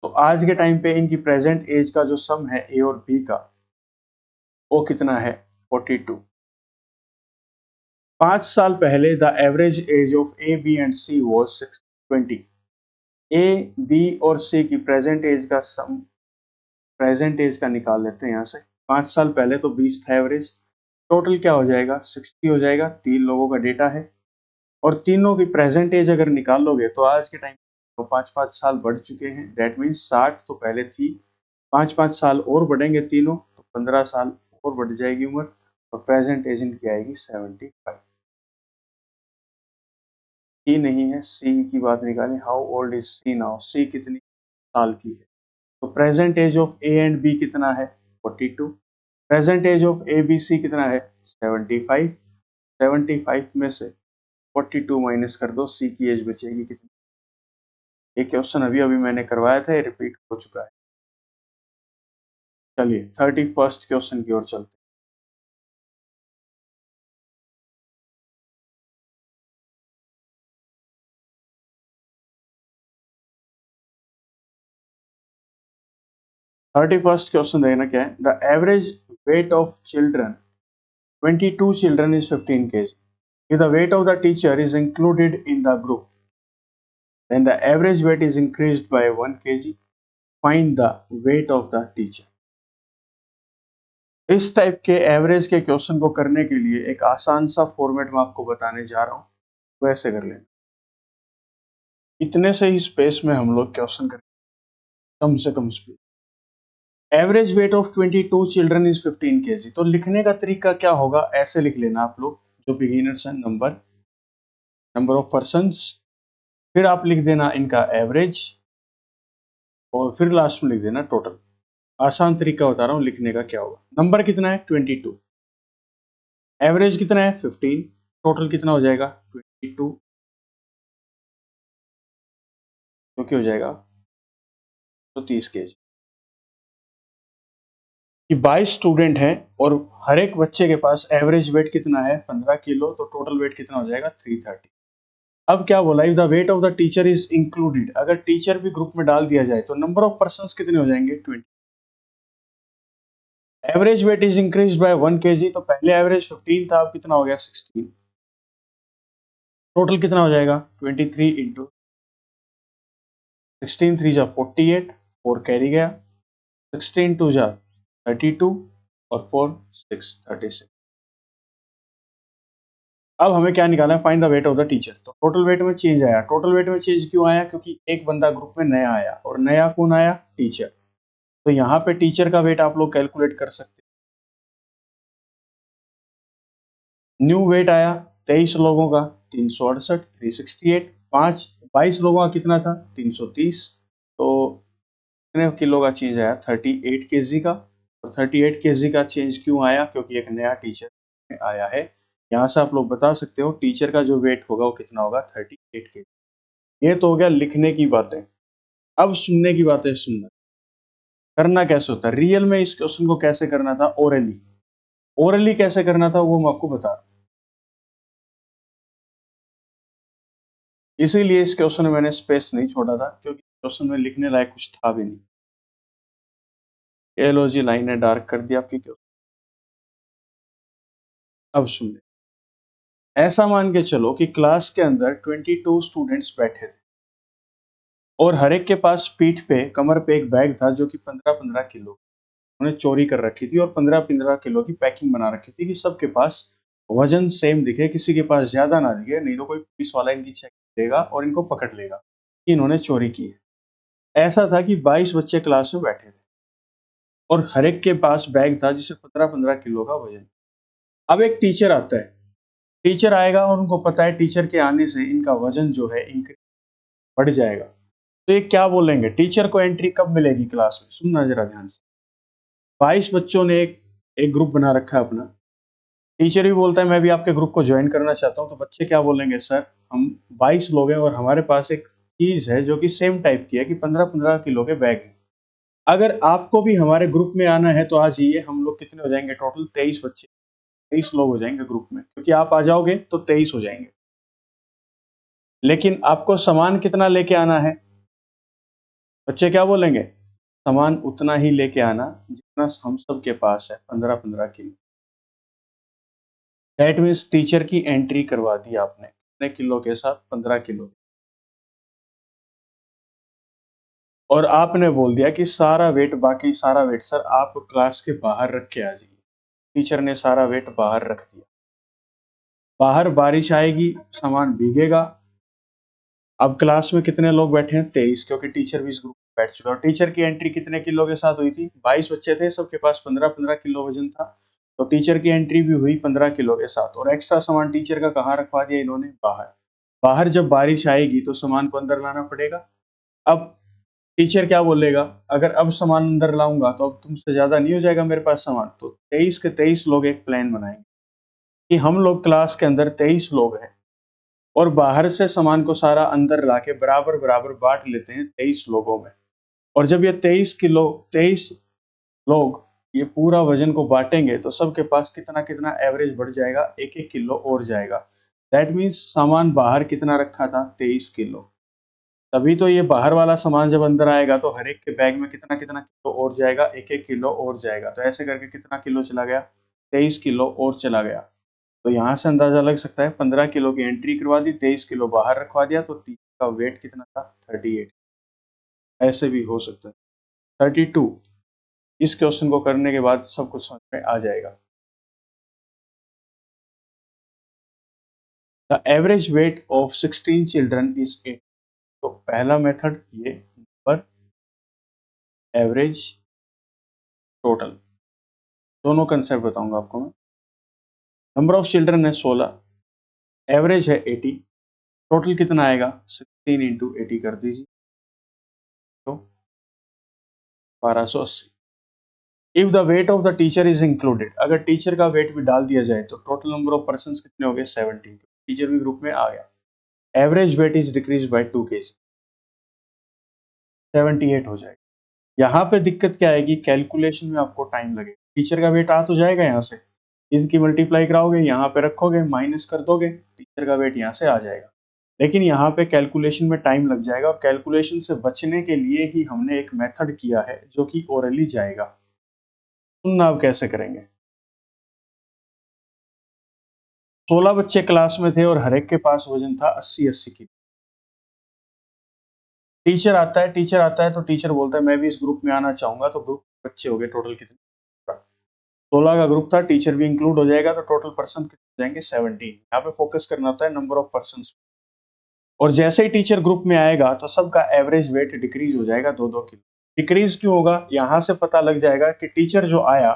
तो आज के टाइम पे इनकी प्रेजेंट एज का जो सम है ए और बी का, वो कितना है? 42। 5 साल पहले the average age of A B and C was 20। A B और सी की प्रेजेंट एज का सम, प्रेजेंट एज का निकाल लेते हैं यहाँ से। 5 साल पहले तो 20 था एवरेज, टोटल क्या हो जाएगा? 60 हो जाएगा। 3 लोगों का डेटा है और तीनों की प्रेजेंट एज अगर निकाल लोगे तो आज के टाइम तो 5-5 साल बढ़ चुके हैं। दैट मीन्स 60 तो पहले थी, 5-5 साल और बढ़ेंगे तीनों तो 15 साल और बढ़ जाएगी उम्र और प्रेजेंट एज इनकी आएगी 75। सी नहीं है, सी की बात निकालें। How old is C now? C कितनी साल की है? तो present age of A and B कितना है? 42। Present age of A B C कितना है? 75। 75 में से 42 माइनस कर दो, सी की एज बचेगी कितनी? ये क्वेश्चन अभी अभी मैंने करवाया था, ये रिपीट हो चुका है। चलिए 31st क्वेश्चन की ओर चलते 31st क्वेश्चन देखना क्या है। The average weight of children 22 children is 15 kg. If the weight of the teacher is included in the group, then the average weight is increased by 1 kg. Find the weight of the teacher. इस type के average के question को करने के लिए एक आसान सा फॉर्मेट मैं आपको बताने जा रहा हूं, वैसे कर लेना। इतने से ही स्पेस में हम लोग क्वेश्चन करें, कम से कम space. Average weight of 22 children is 15 kg। तो लिखने का तरीका क्या होगा? ऐसे लिख लेना आप लोग जो बिगिनर्स हैं, नंबर ऑफ पर्सन्स, फिर आप लिख देना इनका एवरेज और फिर लास्ट में लिख देना टोटल। आसान तरीका बता रहा हूँ लिखने का क्या होगा। नंबर कितना है? 22। एवरेज कितना है? 15। टोटल कितना हो जाएगा? 22, जो कि हो जाएगा तो 30 kg। कि 22 स्टूडेंट हैं और हर एक बच्चे के पास एवरेज वेट कितना है? 15 किलो। तो टोटल वेट कितना हो जाएगा? 330। अब क्या बोला? If the weight of the teacher is included, अगर टीचर भी ग्रुप में डाल दिया जाए तो नंबर ऑफ पर्सन्स कितने हो जाएंगे? 20। Average weight is increase by 1 kg। तो पहले एवरेज 15 था, अब कितना हो गया? 16। टोटल कितना हो जाएगा? 23 इंटू 16 3 जा 48, 4 कैरी गया, 16 2 जा 32 और 4 6 36। अब हमें क्या निकालना है? Find the weight of the teacher. तो टोटल वेट में चेंज आया। टोटल वेट में चेंज क्यों आया? क्योंकि एक बंदा ग्रुप में नया आया और नया कौन आया? टीचर। तो यहाँ पे टीचर का वेट आप लोग कैलकुलेट कर सकते हैं। न्यू वेट आया 23 लोगों का 368, 368। 22 लोगों का कितना था? 330। तो कितने किलो का चेंज आया? 38 केजी का। और 38 केजी का चेंज क्यों आया? क्योंकि एक नया टीचर आया है। यहाँ से आप लोग बता सकते हो टीचर का जो वेट होगा वो कितना होगा? 38 केजी। ये तो हो गया लिखने की बातें। अब सुनने की बातें सुनना। करना कैसे होता है रियल में? इस क्वेश्चन को कैसे करना था ओरली? ओरली कैसे करना था वो मैं आपको बता रहा हूं। इसीलिए इस क्वेश्चन में मैंने स्पेस नहीं छोड़ा था, क्योंकि क्वेश्चन में लिखने लायक कुछ था भी नहीं। ये लो जी, लाइन ने डार्क कर दिया आपकी क्वेश्चन। अब सुन ले। ऐसा मान के चलो कि क्लास के अंदर 22 स्टूडेंट्स बैठे थे और हर एक के पास पीठ पे, कमर पे एक बैग था जो कि 15-15 किलो। उन्होंने चोरी कर रखी थी और 15-15 किलो की पैकिंग बना रखी थी कि सबके पास वजन सेम दिखे, किसी के पास ज्यादा ना दिखे, नहीं तो कोई पुलिस वाला इनकी चेक करेगा और इनको पकड़ लेगा कि इन्होंने चोरी की है। ऐसा था कि 22 बच्चे क्लास में बैठे थे और हर एक के पास बैग था जिसे 15-15 किलो का वजन। अब एक टीचर आता है, टीचर आएगा और उनको पता है टीचर के आने से इनका वजन जो है बढ़ जाएगा। तो ये क्या बोलेंगे, टीचर को एंट्री कब मिलेगी क्लास में? सुनना जरा ध्यान से। 22 बच्चों ने एक एक ग्रुप बना रखा है अपना, टीचर भी बोलता है मैं भी आपके ग्रुप को ज्वाइन करना चाहता हूँ, तो बच्चे क्या बोलेंगे, सर हम 22 लोग हैं और हमारे पास एक चीज है जो कि सेम टाइप की है कि 15-15 किलो के बैग हैं, अगर आपको भी हमारे ग्रुप में आना है तो आ जाइए। हम लोग कितने हो जाएंगे टोटल? 23 बच्चे, 23 लोग हो जाएंगे ग्रुप में, क्योंकि आप आ जाओगे तो 23 हो जाएंगे। लेकिन आपको सामान कितना लेके आना है? बच्चे क्या बोलेंगे, सामान उतना ही लेके आना जितना हम सब के पास है, 15-15 किलो। दैट मीन्स टीचर की एंट्री करवा दी आपने कितने किलो के साथ? 15 किलो। और आपने बोल दिया कि सारा वेट, बाकी सारा वेट सर आप क्लास के बाहर रख के आ जाइए। टीचर ने सारा वेट बाहर रख दिया। बाहर बारिश आएगी, सामान भीगेगा। अब क्लास में कितने लोग बैठे हैं? 23, क्योंकि टीचर भी इस ग्रुप में बैठ चुका है। और टीचर की एंट्री कितने किलो के साथ हुई थी? 22 बच्चे थे, सबके पास 15-15 किलो वजन था, तो टीचर की एंट्री भी हुई 15 किलो के साथ। और एक्स्ट्रा सामान टीचर का कहाँ रखवा दिया इन्होंने? बाहर। बाहर जब बारिश आएगी तो सामान को अंदर लाना पड़ेगा। अब टीचर क्या बोलेगा, अगर अब सामान अंदर लाऊंगा तो अब तुमसे ज्यादा नहीं हो जाएगा मेरे पास सामान? तो 23 के 23 लोग एक प्लान बनाएंगे कि हम लोग क्लास के अंदर 23 लोग हैं और बाहर से सामान को सारा अंदर लाके बराबर बराबर बांट लेते हैं 23 लोगों में। और जब ये 23 लोग ये पूरा वजन को बांटेंगे तो सबके पास कितना कितना एवरेज बढ़ जाएगा? 1-1 किलो और जाएगा। दैट मीन्स सामान बाहर कितना रखा था? 23 किलो। तभी तो ये बाहर वाला सामान जब अंदर आएगा तो हर एक के बैग में कितना कितना किलो और जाएगा? 1-1 किलो और जाएगा। तो ऐसे करके कितना किलो चला गया? 23 किलो और चला गया। तो यहाँ से अंदाजा लग सकता है 15 किलो की एंट्री करवा दी, 23 किलो बाहर रखवा दिया, तो टीचर का वेट कितना था? 38। ऐसे भी हो सकता है 32। इस क्वेश्चन को करने के बाद सब कुछ समझ में आ जाएगा। The average weight of 16 children is 8। तो पहला मेथड ये, पर एवरेज टोटल, दोनों कंसेप्ट बताऊंगा आपको मैं। नंबर ऑफ चिल्ड्रन है 16, एवरेज है 80, टोटल कितना आएगा? 16 इंटू 80 कर दीजिए तो 1280। If the weight of the teacher is included, अगर टीचर का वेट भी डाल दिया जाए तो टोटल नंबर ऑफ पर्सन कितने हो गए? 17। टीचर भी ग्रुप में आ गया। Average weight is decrease by 2 kg, 78 हो जाएगा। यहाँ पे दिक्कत क्या आएगी? कैलकुलेशन में आपको टाइम लगेगा। टीचर का वेट आ तो जाएगा यहाँ से, इसकी मल्टीप्लाई कराओगे, यहाँ पे रखोगे, माइनस कर दोगे, टीचर का वेट यहाँ से आ जाएगा। लेकिन यहाँ पे कैलकुलेशन में टाइम लग जाएगा और कैलकुलेशन से बचने के लिए ही हमने एक मेथड किया है जो कि ओरली जाएगा। सुनना अब कैसे करेंगे। 16 बच्चे क्लास में थे और हर एक के पास वजन था 80-80 किलो। टीचर आता है तो टीचर बोलता है मैं भी इस ग्रुप में आना चाहूंगा, तो ग्रुप बच्चे हो गए टोटल कितने? 16 का ग्रुप था, टीचर भी इंक्लूड हो जाएगा, तो टोटल पर्सन कितने हो जाएंगे? 17। यहाँ पे फोकस करना होता है नंबर ऑफ पर्सन। और जैसे ही टीचर ग्रुप में आएगा तो सबका एवरेज वेट डिक्रीज हो जाएगा 2-2 किलो। डिक्रीज क्यों होगा? यहां से पता लग जाएगा कि टीचर जो आया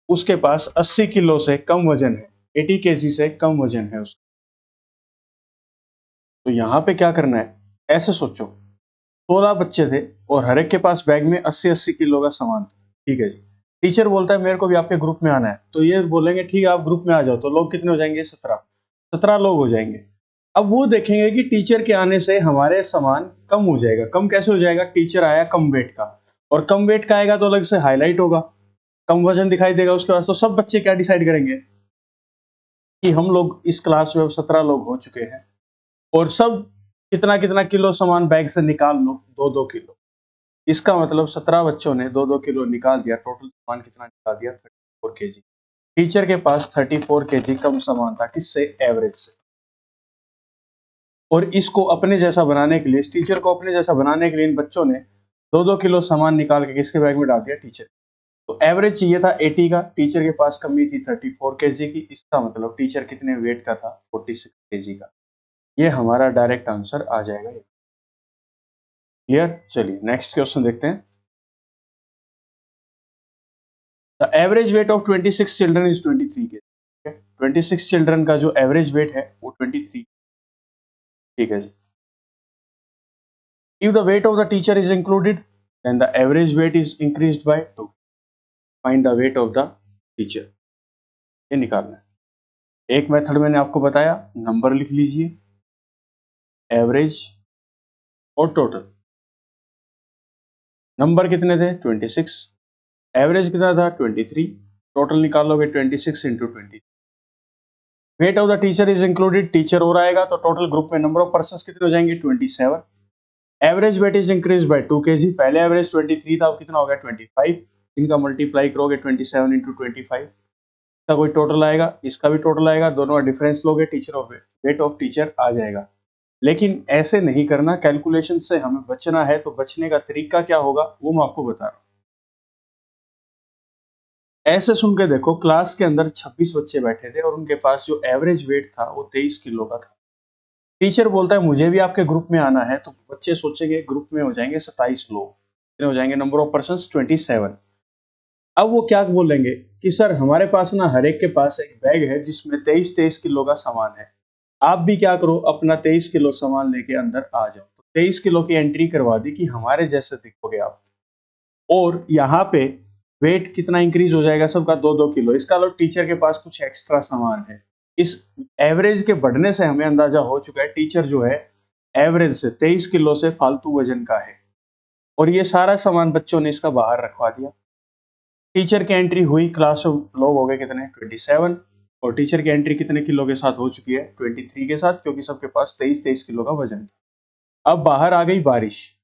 उसके पास 80 किलो से कम वजन है, 80 केजी से कम वजन है उसका। तो यहाँ पे क्या करना है, ऐसे सोचो, 16 बच्चे थे और हर एक के पास बैग में 80-80 किलो का सामान था। ठीक है जी। टीचर बोलता है मेरे को भी आपके ग्रुप में आना है, तो ये बोलेंगे ठीक है आप ग्रुप में आ जाओ, तो लोग कितने हो जाएंगे? 17 लोग हो जाएंगे। अब वो देखेंगे कि टीचर के आने से हमारे सामान कम हो जाएगा। कम कैसे हो जाएगा? टीचर आया कम वेट का, और कम वेट का आएगा तो अलग से हाईलाइट होगा, कम वजन दिखाई देगा उसके पास। तो सब बच्चे क्या डिसाइड करेंगे कि हम लोग इस क्लास में 17 लोग हो चुके हैं और सब कितना कितना किलो सामान बैग से निकाल लो, 2-2 किलो। इसका मतलब 17 बच्चों ने 2-2 किलो निकाल दिया। टोटल सामान कितना निकाल दिया? 34 केजी। टीचर के पास 34 केजी कम सामान था, किससे? एवरेज से। और इसको अपने जैसा बनाने के लिए, इस टीचर को अपने जैसा बनाने के लिए इन बच्चों ने 2-2 किलो सामान निकाल के किसके बैग में डाल दिया? टीचर। तो एवरेज चाहिए था 80 का, टीचर के पास कमी थी 34 केजी की, इसका मतलब टीचर कितने वेट का था, 46 केजी का। ये हमारा डायरेक्ट आंसर आ जाएगा। क्लियर? चलिए नेक्स्ट क्वेश्चन देखते हैं। The average weight of 26 children is 23 KG. 26 children का जो एवरेज वेट है वो 23। ठीक है जी। If the weight of the teacher is included, then the average weight is increased by 2. Find the weight of the teacher. ये निकालना है। एक मेथड मैंने आपको बताया, नंबर लिख लीजिए, एवरेज और टोटल। नंबर कितने थे? 26, एवरेज कितना था? 23, टोटल निकालोगे 26 into 20। Weight of the teacher is included, teacher और आएगा तो टोटल ग्रुप में नंबर ऑफ पर्सन कितने हो जाएंगे? 27। Average weight is increase by 2 KG, पहले एवरेज 23 था, अब कितना हो गया? 25। इनका मल्टीप्लाई करोगे 27 इंटू 25, इसका कोई टोटल आएगा, इसका भी टोटल आएगा, दोनों का डिफरेंस लोगे, teacher of weight of teacher आ जाएगा। लेकिन ऐसे नहीं करना, कैलकुलेशन से हमें बचना है, तो बचने का तरीका क्या होगा वो मैं आपको बता रहा हूं। ऐसे सुन के देखो, क्लास के अंदर 26 बच्चे बैठे थे और उनके पास जो एवरेज वेट था वो 23 किलो का था। टीचर बोलता है मुझे भी आपके ग्रुप में आना है, तो बच्चे सोचेंगे ग्रुप में हो जाएंगे 27 लोग, कितने हो जाएंगे? Number of person 27। अब वो क्या बोलेंगे कि सर हमारे पास ना हर एक के पास एक बैग है जिसमें 23-23 किलो का सामान है, आप भी क्या करो अपना 23 किलो सामान लेके अंदर आ जाओ। तो 23 किलो की एंट्री करवा दी कि हमारे जैसे दिखोगे आप। और यहाँ पे वेट कितना इंक्रीज हो जाएगा सबका? 2-2 किलो। इसका मतलब टीचर के पास कुछ एक्स्ट्रा सामान है। इस एवरेज के बढ़ने से हमें अंदाजा हो चुका है टीचर जो है एवरेज से 23 किलो से फालतू वजन का है, और ये सारा सामान बच्चों ने इसका बाहर रखवा दिया। टीचर की एंट्री हुई, क्लास में लोग हो गए कितने? 27, और टीचर की एंट्री कितने किलो के साथ हो चुकी है? 23 के साथ, क्योंकि सबके पास 23-23 किलो का वजन था। अब बाहर आ गई बारिश,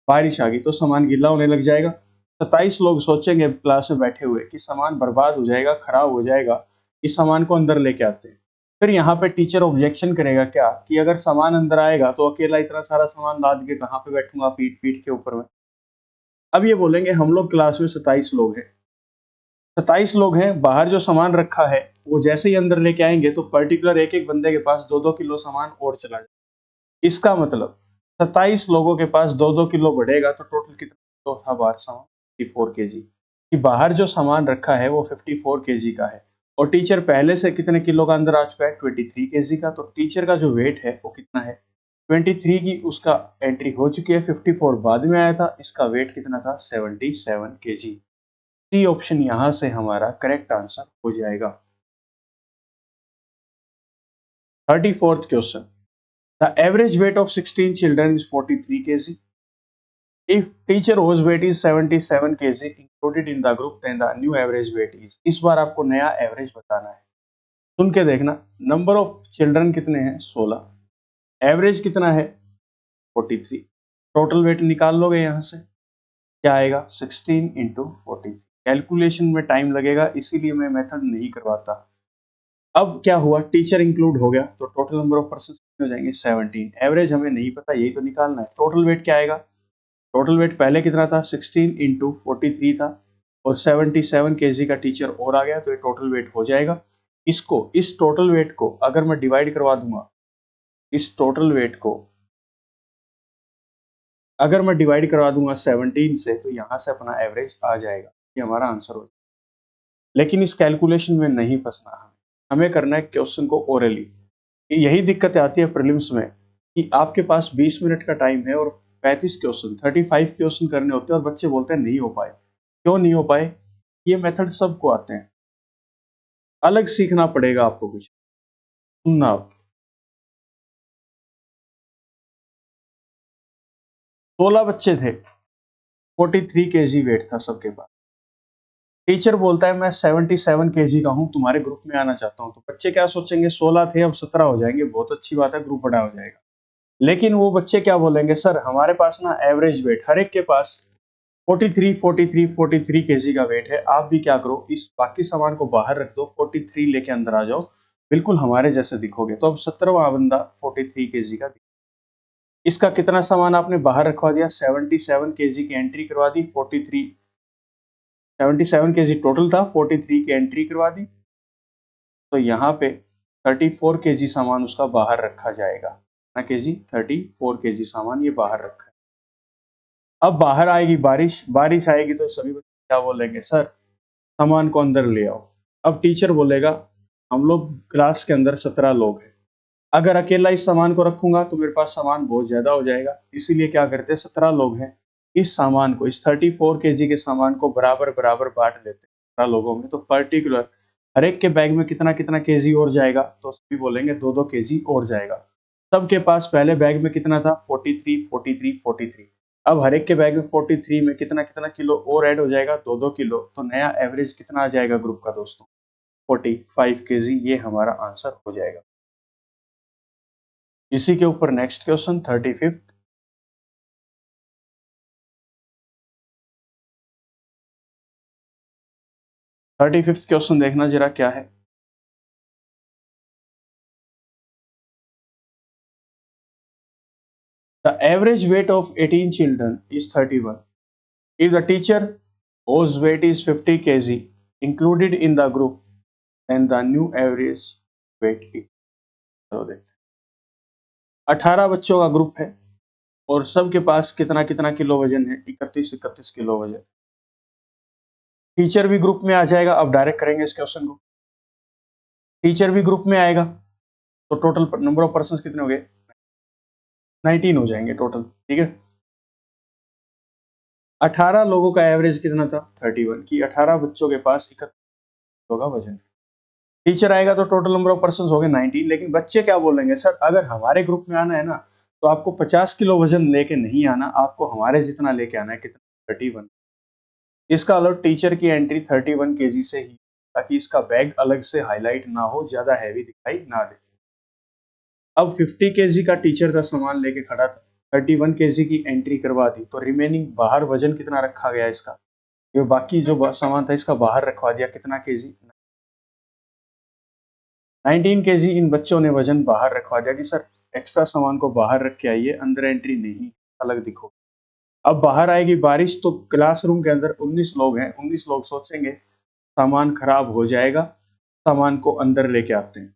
बारिश आ गई तो सामान गीला होने लग जाएगा। 27 लोग सोचेंगे क्लास में बैठे हुए कि सामान बर्बाद हो जाएगा, खराब हो जाएगा, इस सामान को अंदर लेके आते हैं। फिर यहाँ पे टीचर ऑब्जेक्शन करेगा क्या कि अगर सामान अंदर आएगा तो अकेला इतना सारा सामान लाद के कहाँ पे बैठूंगा पीठ पीठ के ऊपर में। अब ये बोलेंगे हम लोग क्लास में 27 लोग हैं, 27 लोग हैं, बाहर जो सामान रखा है वो जैसे ही अंदर लेके आएंगे तो पर्टिकुलर एक एक बंदे के पास 2-2 किलो सामान और चला जाएगा। इसका मतलब 27 लोगों के पास 2-2 किलो बढ़ेगा तो टोटल कितना किलो था बाहर सामान? 54 केजी। कि बाहर जो सामान रखा है वो 54 केजी का है, और टीचर पहले से कितने किलो का अंदर आ चुका है? 23 केजी का। तो टीचर का जो वेट है वो कितना है? 23 की उसका एंट्री हो चुकी है, 54 बाद में आया था, इसका वेट कितना था? 77 केजी। सी ऑप्शन यहां से हमारा करेक्ट आंसर हो जाएगा। 34th question. The average weight of 16 children is 43 kg. If teacher whose weight is 77 kg included in the group, then the new average weight is. इस बार आपको नया एवरेज बताना है। सुन के देखना, नंबर ऑफ चिल्ड्रन कितने हैं? 16, एवरेज कितना है? 43, टोटल वेट निकाल लोगे यहाँ से, क्या आएगा? 16 इंटू 43। कैलकुलेशन में टाइम लगेगा, इसीलिए मैं मेथड नहीं करवाता। अब क्या हुआ? टीचर इंक्लूड हो गया तो टोटल नंबर ऑफ पर्सन कितने हो जाएंगे? 17। एवरेज हमें नहीं पता, यही तो निकालना है। टोटल वेट क्या आएगा? टोटल वेट पहले कितना था? 16 इंटू 43 था, और 77 केजी का टीचर और आ गया, तो ये टोटल वेट हो जाएगा। इसको, इस टोटल वेट को अगर मैं डिवाइड करवा दूंगा, इस टोटल वेट को अगर मैं डिवाइड करवा दूंगा 17 से, तो यहां से अपना एवरेज आ जाएगा, ये हमारा आंसर हो जाएगा। लेकिन इस कैलकुलेशन में नहीं फंसना, हमें करना है क्वेश्चन को ओरली। यही दिक्कत आती है प्रीलिम्स में कि आपके पास 20 मिनट का टाइम है और 35 क्वेश्चन, 35 क्वेश्चन करने होते हैं, और बच्चे बोलते हैं नहीं हो पाए। क्यों नहीं हो पाए? ये मेथड सबको आते हैं, अलग सीखना पड़ेगा आपको कुछ। सुनना आप, 16 बच्चे थे, 43 केजी वेट था सबके पास। टीचर बोलता है मैं 77 केजी का हूं, तुम्हारे ग्रुप में आना चाहता हूं। तो बच्चे क्या सोचेंगे? 16 थे अब 17 हो जाएंगे, बहुत अच्छी बात है, ग्रुप बड़ा हो जाएगा। लेकिन वो बच्चे क्या बोलेंगे? सर हमारे पास ना एवरेज वेट हर एक के पास 43 केजी का वेट है, आप भी क्या करो इस बाकी सामान को बाहर रख दो, 43 लेके अंदर आ जाओ, बिल्कुल हमारे जैसे दिखोगे। तो अब 17वां बंदा 43 केजी का। इसका कितना सामान आपने बाहर रखवा दिया? 77 केजी की एंट्री करवा दी, 43 77 केजी टोटल था, 43 की एंट्री करवा दी, तो यहाँ पे 34 केजी सामान उसका बाहर रखा जाएगा ना केजी, 34 केजी सामान ये बाहर रखा है। अब बाहर आएगी बारिश, बारिश आएगी तो सभी बच्चे क्या बोलेंगे, सर सामान को अंदर ले आओ। अब टीचर बोलेगा हम लोग क्लास के अंदर 17 लोग हैं, अगर अकेला इस सामान को रखूंगा तो मेरे पास सामान बहुत ज्यादा हो जाएगा, इसीलिए क्या करते हैं, 17 लोग हैं, इस सामान को, इस 34 केजी के सामान को बराबर बराबर बांट देते हैं 17 लोगों में। तो पर्टिकुलर हर एक के बैग में कितना कितना केजी और जाएगा, तो सभी बोलेंगे 2-2 केजी और जाएगा। सबके पास पहले बैग में कितना था, 43 43 43। अब हर एक के बैग में 43 में कितना कितना किलो और ऐड हो जाएगा, 2-2 किलो, तो नया एवरेज कितना आ जाएगा ग्रुप का दोस्तों, 45 केजी। ये हमारा आंसर हो जाएगा। इसी के ऊपर next question 35th। 35th question देखना जरा क्या है। The average weight of 18 children is 31. If the teacher whose weight is 50 kg included in the group, then the new average weight is। तो देखते हैं 18 बच्चों का ग्रुप है और सबके पास कितना कितना किलो वजन है, 31 किलो वजन। टीचर भी ग्रुप में आ जाएगा। अब डायरेक्ट करेंगे इस क्वेश्चन को, टीचर भी ग्रुप में आएगा तो टोटल नंबर ऑफ पर्सन कितने हो गए, 19 हो जाएंगे टोटल, ठीक है। 18 लोगों का एवरेज कितना था, 31, की 18 बच्चों के पास 31 किलो का वजन। टीचर आएगा तो टोटल नंबर ऑफ पर्सन हो गए 19, लेकिन बच्चे क्या बोलेंगे, सर अगर हमारे ग्रुप में आना है ना तो आपको 50 किलो वजन लेके नहीं आना, आपको हमारे जितना लेके आना है, कितना, 31। इसका अलग टीचर की एंट्री 31 केजी से ही, ताकि इसका बैग अलग से हाईलाइट ना हो, ज्यादा हैवी दिखाई ना दे। अब 50 केजी का टीचर का सामान लेके खड़ा था, 31 केजी की एंट्री करवा दी, तो रिमेनिंग बाहर वजन कितना रखा गया इसका, ये बाकी जो सामान था इसका बाहर रखवा दिया, कितना केजी, 19 केजी। इन बच्चों ने वजन बाहर रखवा दिया कि सर एक्स्ट्रा सामान को बाहर रख के आइए, अंदर एंट्री नहीं, अलग दिखो। अब बाहर आएगी बारिश तो क्लासरूम के अंदर 19 लोग हैं, 19 लोग सोचेंगे सामान खराब हो जाएगा, सामान को अंदर लेके आते हैं।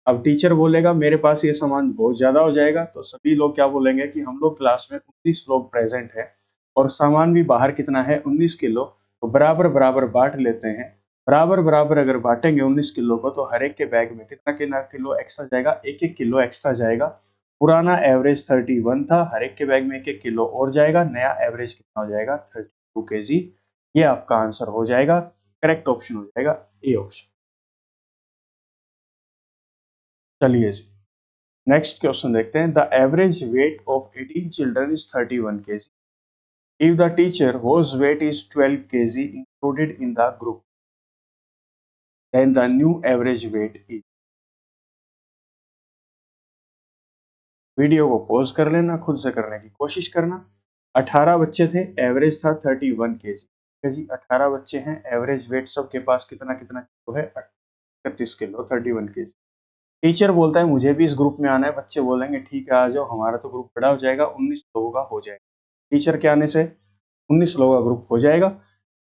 अब टीचर बोलेगा मेरे पास ये सामान बहुत ज्यादा हो जाएगा, तो सभी लोग क्या बोलेंगे कि हम लोग क्लास में 19 लोग प्रेजेंट है और सामान भी बाहर कितना है, 19 किलो, तो बराबर बराबर बांट लेते हैं। बराबर बराबर अगर बांटेंगे 19 किलो को, तो हर एक के बैग में कितना कितना किलो एक्स्ट्रा जाएगा, एक एक किलो एक्स्ट्रा जाएगा। पुराना एवरेज 31 था, हर एक के बैग में एक एक किलो और जाएगा, नया एवरेज कितना हो जाएगा, 32 केजी। ये आपका आंसर हो जाएगा, करेक्ट ऑप्शन हो जाएगा ए ऑप्शन। चलिए जी, नेक्स्ट क्वेश्चन देखते हैं। The average weight of 18 children is 31 KG. If the teacher whose weight is 12 kg included in the group, then the new average weight is। Video को pause कर लेना, खुद से करने की कोशिश करना। 18 बच्चे थे, एवरेज था 31 केजी, ठीक है जी। 18 बच्चे हैं, एवरेज वेट सबके पास कितना कितना किलो है, 31 किलो, 31 केजी। टीचर बोलता है मुझे भी इस ग्रुप में आना है, बच्चे बोलेंगे ठीक है आ जाओ, हमारा तो ग्रुप बड़ा हो जाएगा, 19 लोगों का हो जाएगा। टीचर के आने से 19 लोगों का ग्रुप हो जाएगा।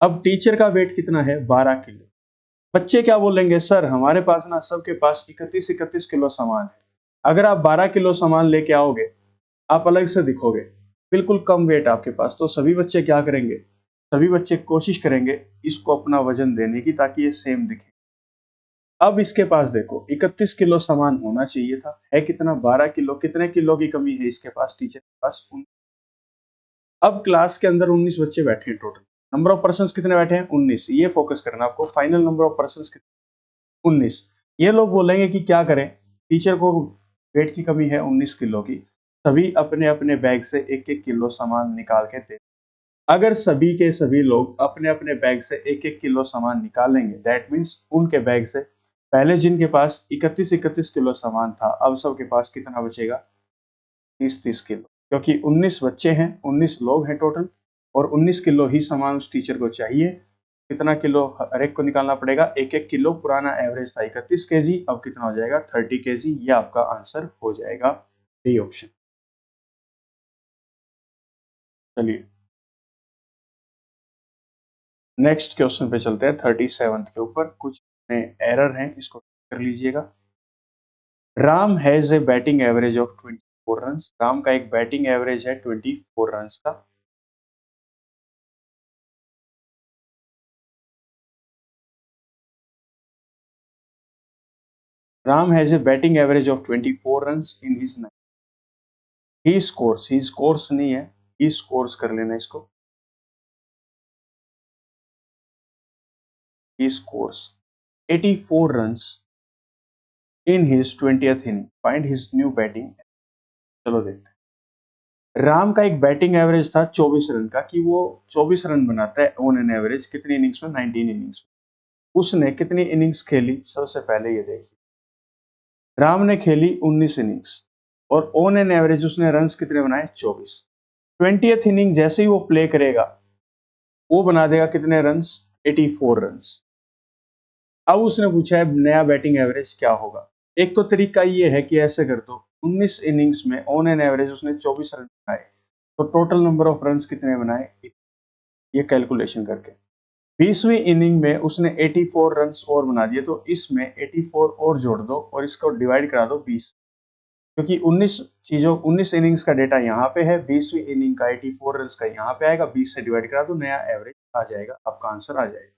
अब टीचर का वेट कितना है, 12 किलो। बच्चे क्या बोलेंगे, सर हमारे पास ना सबके पास 31 किलो सामान है, अगर आप 12 किलो सामान लेके आओगे आप अलग से दिखोगे, बिल्कुल कम वेट आपके पास। तो सभी बच्चे क्या करेंगे, सभी बच्चे कोशिश करेंगे इसको अपना वजन देने की, ताकि ये सेम दिखे। अब इसके पास देखो 31 किलो सामान होना चाहिए था, है कितना, 12 किलो। कितने किलो की कमी है इसके पास, टीचर के पास अब क्लास के अंदर 19 बच्चे बैठे हैं टोटल, नंबर ऑफ पर्सन कितने बैठे हैं, 19। ये फोकस करना आपको, फाइनल नंबर ऑफ पर्सन 19। ये लोग बोलेंगे कि क्या करें, टीचर को वेट की कमी है 19 किलो की, सभी अपने अपने बैग से एक एक किलो सामान निकाल के दे। अगर सभी के सभी लोग अपने अपने बैग से एक एक किलो सामान निकालेंगे, दैट मीन्स उनके बैग से पहले जिनके पास 31 किलो सामान था, अब सबके पास कितना बचेगा, 30 किलो, क्योंकि 19 बच्चे हैं, 19 लोग हैं टोटल, और 19 किलो ही सामान उस टीचर को चाहिए। कितना किलो हर एक को निकालना पड़ेगा, एक एक किलो। पुराना एवरेज था 31 केजी, अब कितना हो जाएगा, 30 केजी। ये आपका आंसर हो जाएगा, डी ऑप्शन। चलिए नेक्स्ट क्वेश्चन पे चलते हैं 37 के ऊपर। कुछ एरर हैं, इसको कर लीजिएगा। Ram has a batting average of 24 run. Ram का एक बैटिंग एवरेज है 24 रन का। Ram has a batting average of 24 run in his he scores नहीं है, ही स्कोर्स कर लेना इसको। He scores 84 runs in his 20th inning. Find his new batting. चलो देखते हैं। राम का एक बैटिंग एवरेज था 24 रन का, कि वो 24 रन बनाता है ऑन एन एवरेज कितनी इनिंग्स में, 19 इनिंग्स में। उसने कितनी इनिंग्स खेली, सबसे पहले ये देखिए। राम ने खेली 19 इनिंग्स और ऑन एन एवरेज उसने रन्स कितने बनाए, 24। 20th इनिंग जैसे ही वो प्ले करेगा, वो बना देगा कितने रन्स, 84 रन्स। अब उसने पूछा है नया बैटिंग एवरेज क्या होगा। एक तो तरीका ये है कि ऐसे कर दो, 19 इनिंग्स में ऑन एन एवरेज उसने 24 रन बनाए, तो टोटल नंबर ऑफ रन्स कितने बनाए, ये कैलकुलेशन करके। 20वीं इनिंग में उसने 84 रन्स और बना दिए, तो इसमें 84 और जोड़ दो और इसको डिवाइड करा दो 20, क्योंकि 19 इनिंग्स का डेटा यहाँ पे है, 20वीं इनिंग का 84 रन्स का यहाँ पे आएगा, 20 से डिवाइड करा दो, नया एवरेज आ जाएगा, आपका आंसर आ जाएगा।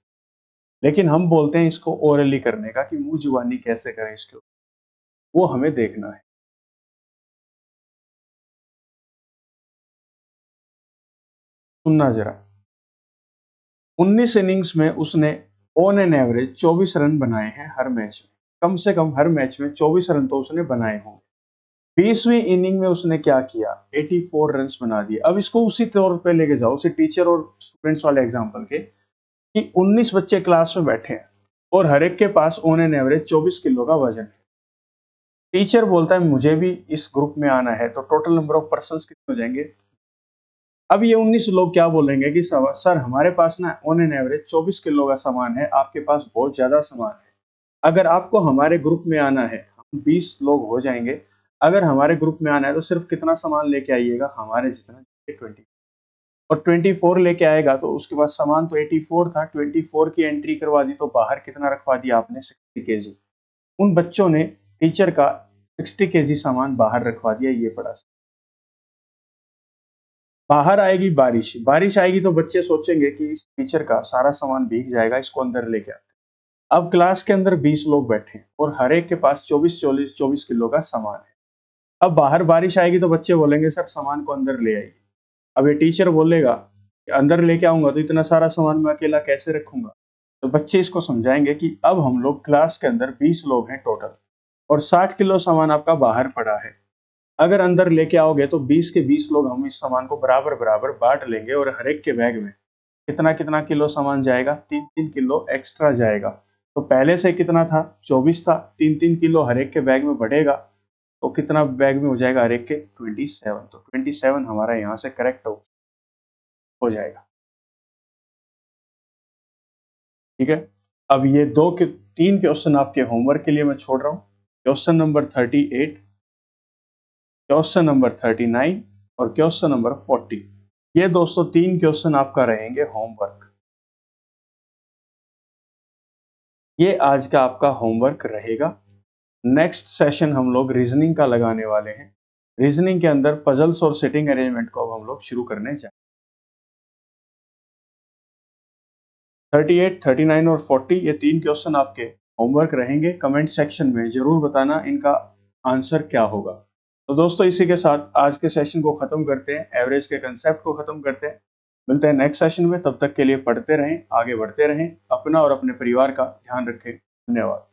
लेकिन हम बोलते हैं इसको ओरली करने का, कि मुंह जुबानी कैसे करें इसके ऊपर, वो हमें देखना है। सुनना जरा। 19 इनिंग्स में उसने ऑन एन एवरेज 24 रन बनाए हैं हर मैच में, कम से कम हर मैच में 24 रन तो उसने बनाए होंगे। 20वीं इनिंग में उसने क्या किया, 84 रन बना दिए। अब इसको उसी तौर पे लेके जाओ, उसी टीचर और स्टूडेंट्स वाले एग्जांपल के, कि 19 बच्चे क्लास में बैठे हैं और हर एक के pass on an average 24 kilo का वजन है। टीचर बोलता है मुझे भी इस ग्रुप में आना है, तो टोटल नंबर ऑफ पर्सन कितने हो जाएंगे। अब ये 19 लोग क्या बोलेंगे कि सर हमारे पास ना ऑन एन एवरेज 24 किलो का सामान है, आपके पास बहुत ज्यादा सामान है, अगर आपको हमारे ग्रुप में आना है, हम 20 लोग हो जाएंगे, अगर हमारे ग्रुप में आना है तो सिर्फ कितना सामान लेके आइएगा, हमारे जितना, 20। और 24 लेके आएगा तो उसके पास सामान तो 84 था, 24 की एंट्री करवा दी, तो बाहर कितना रखवा दिया आपने, 60 केजी। उन बच्चों ने टीचर का 60 केजी सामान बाहर रखवा दिया, ये पड़ा। बाहर आएगी बारिश, बारिश आएगी तो बच्चे सोचेंगे कि इस टीचर का सारा सामान भीग जाएगा, इसको अंदर लेके आते। अब क्लास के अंदर 20 लोग बैठे हैं और हर एक के पास 24 किलो का सामान है। अब बाहर बारिश आएगी तो बच्चे बोलेंगे सर सामान को अंदर ले आइए। अब ये टीचर बोलेगा कि अंदर लेके आऊंगा तो इतना सारा सामान मैं अकेला कैसे रखूंगा। तो बच्चे इसको समझाएंगे कि अब हम लोग क्लास के अंदर 20 लोग हैं टोटल, और 60 किलो सामान आपका बाहर पड़ा है। अगर अंदर लेके आओगे तो 20 के 20 लोग हम इस सामान को बराबर बराबर बांट लेंगे, और हर एक के बैग में कितना कितना किलो सामान जाएगा, 3-3 किलो एक्स्ट्रा जाएगा। तो पहले से कितना था, 24 था, 3-3 किलो हर एक के बैग में बढ़ेगा, तो कितना बैग में हो जाएगा, हर एक के 27। तो 27 हमारा यहाँ से करेक्ट हो जाएगा। ठीक है। अब ये 3 क्वेश्चन आपके होमवर्क के लिए मैं छोड़ रहा हूँ। क्वेश्चन नंबर 38, क्वेश्चन नंबर 39 और क्वेश्चन नंबर 40। ये दोस्तों 3 क्वेश्चन आपका रहेंगे होमवर्क। ये आज का आपका होमवर्क रहेगा। नेक्स्ट सेशन हम लोग रीजनिंग का लगाने वाले हैं। रीजनिंग के अंदर पजल्स और सिटिंग अरेंजमेंट को अब हम लोग शुरू करने जाएंगे। 38, 39 और 40 ये 3 क्वेश्चन आपके होमवर्क रहेंगे। कमेंट सेक्शन में जरूर बताना इनका आंसर क्या होगा। तो दोस्तों इसी के साथ आज के सेशन को खत्म करते हैं, एवरेज के कंसेप्ट को खत्म करते हैं। मिलते हैं नेक्स्ट सेशन में, तब तक के लिए पढ़ते रहें, आगे बढ़ते रहें, अपना और अपने परिवार का ध्यान रखें। धन्यवाद।